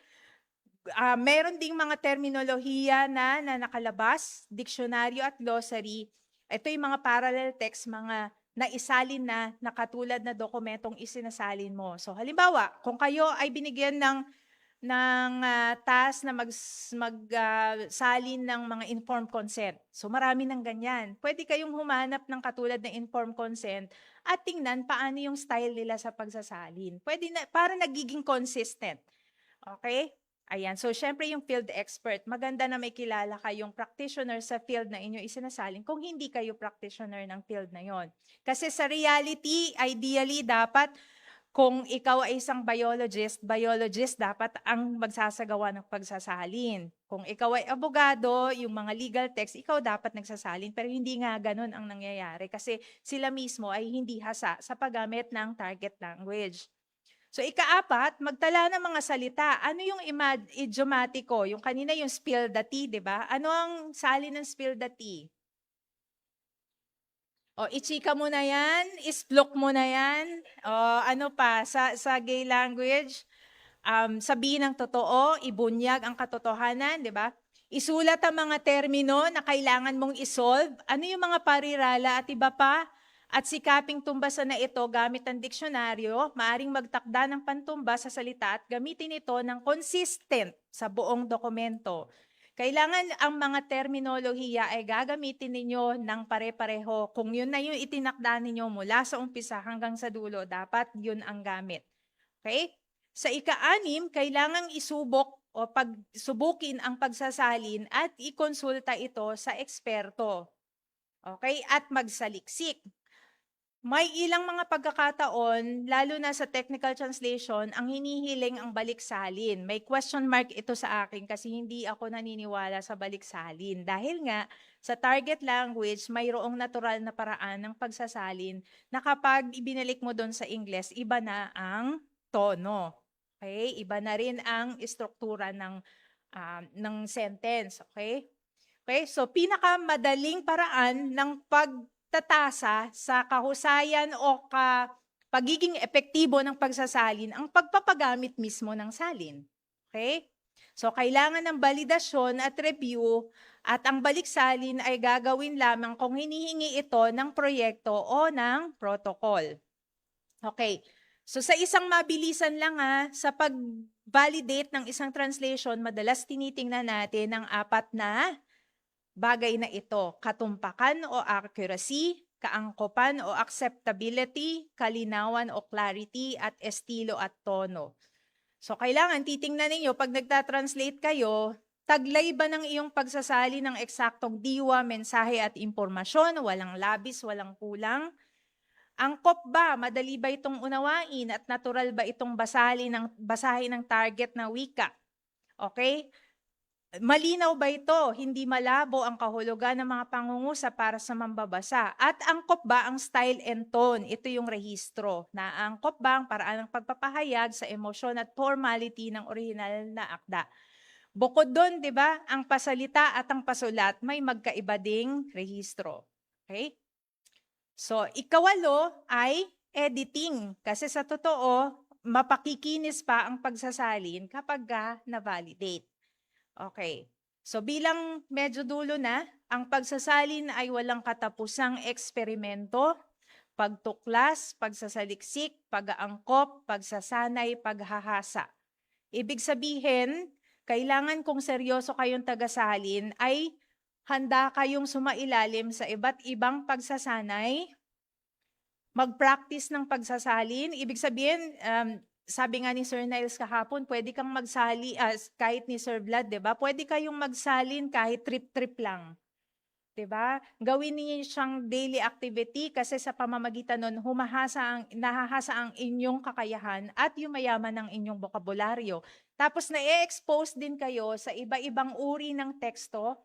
Meron ding mga terminolohiya na nakalabas, diksyonaryo at glossary. Ito yung mga parallel text, mga naisalin na katulad na dokumentong isinasalin mo. So halimbawa, kung kayo ay binigyan ng task na magsalin ng mga informed consent. So marami ng ganyan. Pwede kayong humanap ng katulad ng informed consent at tingnan paano yung style nila sa pagsasalin. Pwede na, para nagiging consistent. Okay? Ayan. So, syempre yung field expert, maganda na may kilala kayong practitioner sa field na inyo isinasalin kung hindi kayo practitioner ng field na yon. Kasi sa reality, ideally, dapat kung ikaw ay isang biologist dapat ang magsasagawa ng pagsasalin. Kung ikaw ay abogado, yung mga legal text, ikaw dapat nagsasalin. Pero hindi nga ganun ang nangyayari kasi sila mismo ay hindi hasa sa paggamit ng target language. So ikaapat, magtala ng mga salita. Ano yung idiomatiko? Yung kanina yung spill the tea, di ba? Ano ang salin ng spill the tea? O, ichika mo na yan, isplok mo na yan. O, ano pa, sa gay language, sabihin ng totoo, ibunyag ang katotohanan, di ba? Isulat ang mga termino na kailangan mong isolve. Ano yung mga parirala at iba pa? At sikaping tumbasan na ito gamit ang diksyonaryo, maaring magtakda ng pantumbas sa salita at gamitin ito ng consistent sa buong dokumento. Kailangan ang mga terminolohiya ay gagamitin ninyo ng pare-pareho. Kung yun na yung itinakda ninyo mula sa umpisa hanggang sa dulo, dapat yun ang gamit. Okay? Sa ika-6, kailangang isubok o pagsubukin ang pagsasalin at ikonsulta ito sa eksperto. Okay? At magsaliksik. May ilang mga pagkakataon, lalo na sa technical translation, ang hinihiling ang baliksalin. May question mark ito sa akin kasi hindi ako naniniwala sa baliksalin. Dahil nga, sa target language, mayroong natural na paraan ng pagsasalin na kapag ibinalik mo doon sa Ingles, iba na ang tono. Okay? Iba na rin ang istruktura ng sentence. Okay? Okay? So, pinakamadaling paraan ng pagtatasa sa kahusayan o pagiging epektibo ng pagsasalin ang pagpapagamit mismo ng salin. Okay? So, kailangan ng validasyon at review at ang baliksalin ay gagawin lamang kung hinihingi ito ng proyekto o ng protocol. Okay. So, sa isang mabilisan lang sa pag-validate ng isang translation, madalas tinitingnan natin ang 4 na bagay na ito: katumpakan o accuracy, kaangkopan o acceptability, kalinawan o clarity, at estilo at tono. So kailangan titingnan ninyo pag nagta-translate kayo, taglay ba ng iyong pagsasali ng eksaktong diwa, mensahe at impormasyon, walang labis, walang kulang? Angkop ba, madali ba itong unawain at natural ba itong basahin ng target na wika? Okay? Malinaw ba ito? Hindi malabo ang kahulugan ng mga pangungusap para sa mambabasa? At angkop ba ang style and tone? Ito yung rehistro. Naangkop ba ang paraan ng pagpapahayag sa emosyon at formality ng orihinal na akda? Bukod doon, di ba, ang pasalita at ang pasulat may magkaiba ding rehistro. Okay? So, ikawalo ay editing. Kasi sa totoo, mapakikinis pa ang pagsasalin kapag na-validate. Okay. So bilang medyo dulo na, ang pagsasalin ay walang katapusang eksperimento, pagtuklas, pagsasaliksik, pag-aangkop, pagsasanay, paghahasa. Ibig sabihin, kailangan kung seryoso kayong tagasalin ay handa kayong sumailalim sa iba't ibang pagsasanay, mag-practice ng pagsasalin. Ibig sabihin, sabi nga ni Sir Niles kahapon, pwede kang magsali, kahit ni Sir Vlad, di ba? Pwede kayong magsalin kahit trip-trip lang. Di ba? Gawin niyo siyang daily activity kasi sa pamamagitan nun, nahahasa ang inyong kakayahan at yumayaman ng inyong bokabularyo. Tapos na-expose din kayo sa iba-ibang uri ng teksto.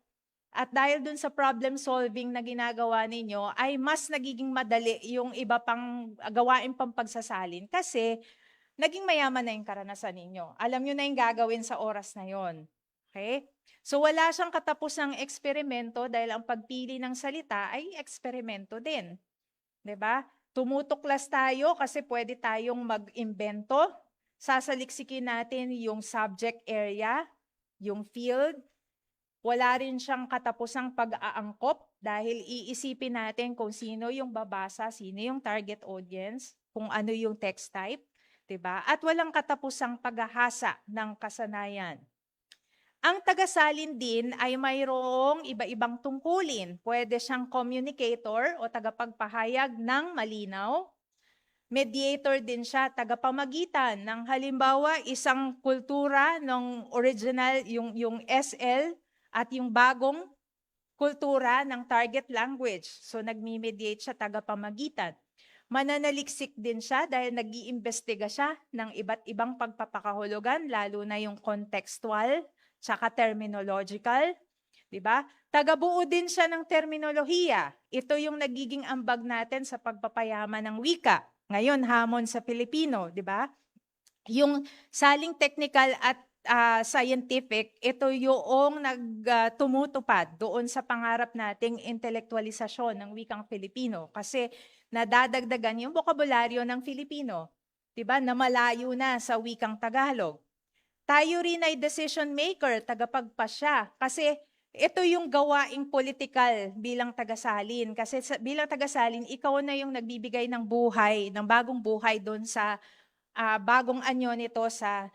At dahil dun sa problem solving na ginagawa ninyo, ay mas nagiging madali yung iba pang gawain pang pagsasalin kasi naging mayaman na yung karanasan ninyo. Alam nyo na yung gagawin sa oras na yon. Okay? So wala siyang katapusang eksperimento dahil ang pagpili ng salita ay eksperimento din. 'Di ba? Tumutuklas tayo kasi pwede tayong mag-imbento. Sasaliksikin natin yung subject area, yung field. Wala rin siyang katapusang pag-aangkop dahil iisipin natin kung sino yung babasa, sino yung target audience, kung ano yung text type. Diba? At walang katapusang paghahasa ng kasanayan. Ang tagasalin din ay mayroong iba-ibang tungkulin. Pwede siyang communicator o tagapagpahayag ng malinaw. Mediator din siya, tagapamagitan ng halimbawa isang kultura ng original, yung SL at yung bagong kultura ng target language. So nagmi-mediate siya, tagapamagitan. Mananaliksik din siya dahil nag-iimbestiga siya ng iba't ibang pagpapakahulugan, lalo na yung contextual, tsaka terminological. Diba? Tagabuo din siya ng terminolohiya. Ito yung nagiging ambag natin sa pagpapayaman ng wika. Ngayon, hamon sa Pilipino. Diba? Yung saling technical at scientific, ito yung tumutupad doon sa pangarap nating intelektualisasyon ng wikang Filipino. Kasi nadadagdagan yung bokabularyo ng Filipino, 'di ba? Na malayo na sa wikang Tagalog. Tayo rin ay decision maker, tagapagpasya, kasi ito yung gawaing politikal bilang tagasalin. Kasi bilang tagasalin, ikaw na yung nagbibigay ng buhay, ng bagong buhay doon sa bagong anyo nito sa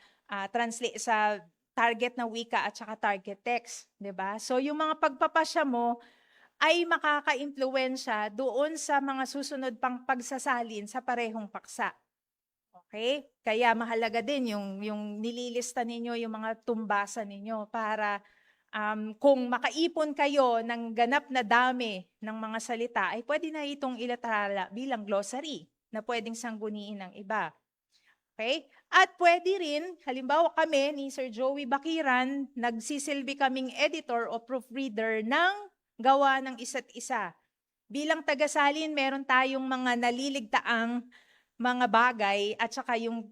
sa target na wika at saka target text, 'di ba? So yung mga pagpapasya mo ay makaka-impluwensya doon sa mga susunod pang pagsasalin sa parehong paksa. Okay? Kaya mahalaga din yung nililista ninyo, yung mga tumbasa ninyo para kung makaipon kayo ng ganap na dami ng mga salita, ay pwede na itong ilathala bilang glossary na pwedeng sangguniin ng iba. Okay? At pwede rin, halimbawa kami ni Sir Joey Bakiran, nagsisilbi kaming editor o proofreader ng gawa ng isa't isa. Bilang tagasalin, meron tayong mga naliligtaang mga bagay at saka yung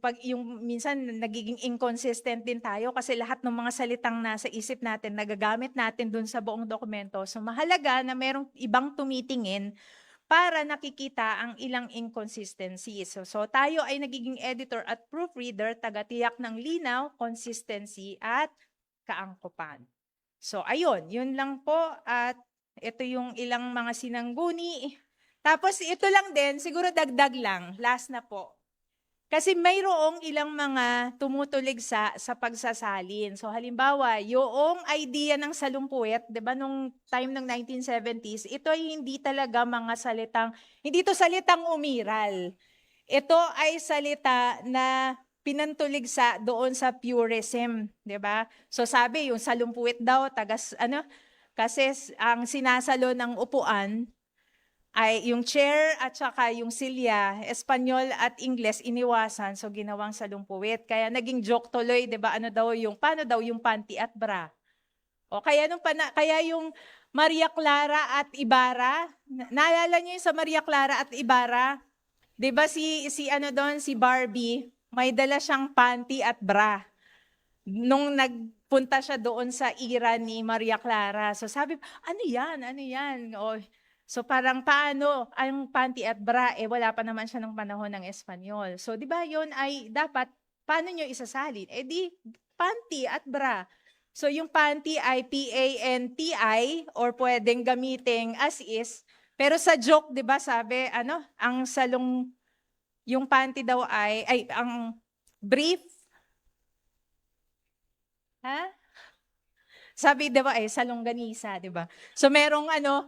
minsan nagiging inconsistent din tayo kasi lahat ng mga salitang nasa isip natin nagagamit natin dun sa buong dokumento. So mahalaga na merong ibang tumitingin para nakikita ang ilang inconsistencies. So tayo ay nagiging editor at proofreader, tagatiyak ng linaw, consistency at kaangkupan. So ayun, yun lang po at ito yung ilang mga sinangguni. Tapos ito lang din, siguro dagdag lang, last na po. Kasi mayroong ilang mga tumutulig sa pagsasalin. So halimbawa, yung idea ng salumpuwet, 'di ba nung time ng 1970s, ito ay hindi talaga mga hindi to salitang umiral. Ito ay salita na pinantuligsa doon sa purism, 'di ba? So sabi yung salumpuwet daw kasi ang sinasalo ng upuan ay yung chair at saka yung silya, Espanyol at Ingles iniwasan, so ginawang salumpuwit. Kaya naging joke tuloy, 'di ba? Paano daw yung panty at bra? O kaya kaya yung Maria Clara at Ibarra, naalala niyo yung sa Maria Clara at Ibarra? 'Di ba si Barbie, may dala siyang panty at bra nung nagpunta siya doon sa ira ni Maria Clara. So sabi, ano yan? Ano yan? So parang paano ang panty at bra, wala pa naman siya ng panahon ng Espanyol. So di ba yun ay dapat, paano nyo isasalin? Di panty at bra. So yung panty ay P-A-N-T-I or pwedeng gamiting as is. Pero sa joke, di ba sabi, yung panty daw ang brief. Ha? Sabi, 'di ba, salongganisa, 'di ba? So merong ano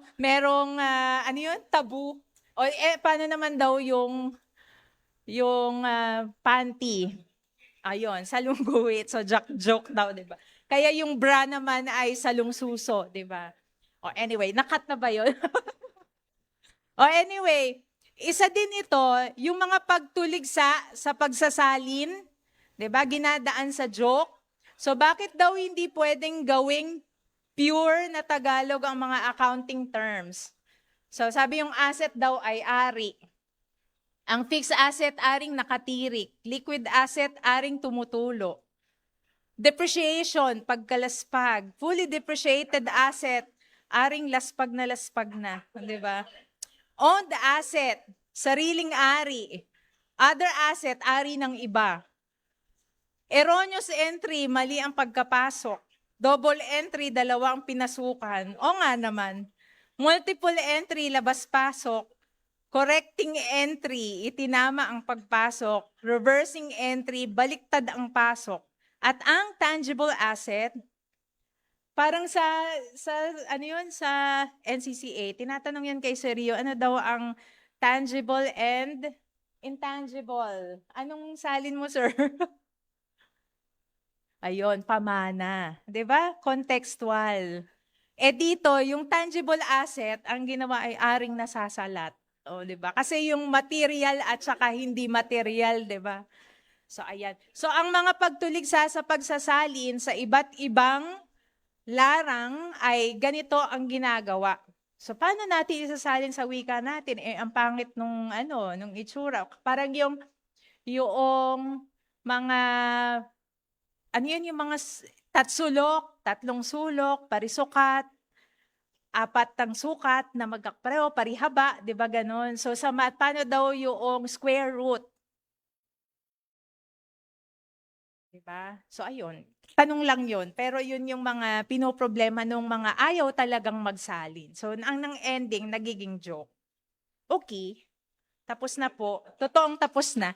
'yun, tabu. Paano naman daw yung panty? Ayun, salungguhit. So joke daw, 'di ba? Kaya yung bra naman ay salungsuso, 'di ba? Anyway, nakat na ba 'yun? Anyway, isa din ito, yung mga pagtulig sa pagsasalin, 'di ba? Ginadaan sa joke. So bakit daw hindi pwedeng gawing pure na Tagalog ang mga accounting terms? So sabi yung asset daw ay ari. Ang fixed asset aring nakatirik. Liquid asset aring tumutulo. Depreciation, pagkalaspag. Fully depreciated asset, aring laspag na. Di ba? Owned asset, sariling ari. Other asset, ari ng iba. Erroneous entry, mali ang pagkapasok. Double entry, dalawa ang pinasukan. O nga naman. Multiple entry, labas-pasok. Correcting entry, itinama ang pagpasok. Reversing entry, baliktad ang pasok. At ang tangible asset, parang sa NCCA, tinatanong yan kay Sir Rio, ano daw ang tangible and intangible? Anong salin mo, sir? Ayun, pamana. 'Di ba? Contextual. Dito, yung tangible asset, ang ginawa ay aring nasasalat. 'Di ba? Kasi yung material at saka hindi material, 'di ba? So, ayan. So, ang mga pagtulig sa pagsasalin sa iba't ibang larang ay ganito ang ginagawa. So, paano natin isasalin sa wika natin? Ang pangit nung itsura. Parang yung mga yung mga tatlong sulok, parisukat, apat ang sukat na magkapareho, parihaba, di ba ganon? So paano daw yung square root? Di ba? So ayun, tanong lang yun. Pero yun yung mga pinoproblema nung mga ayaw talagang magsalin. So ang ending, nagiging joke. Okay, tapos na po. Totoong tapos na.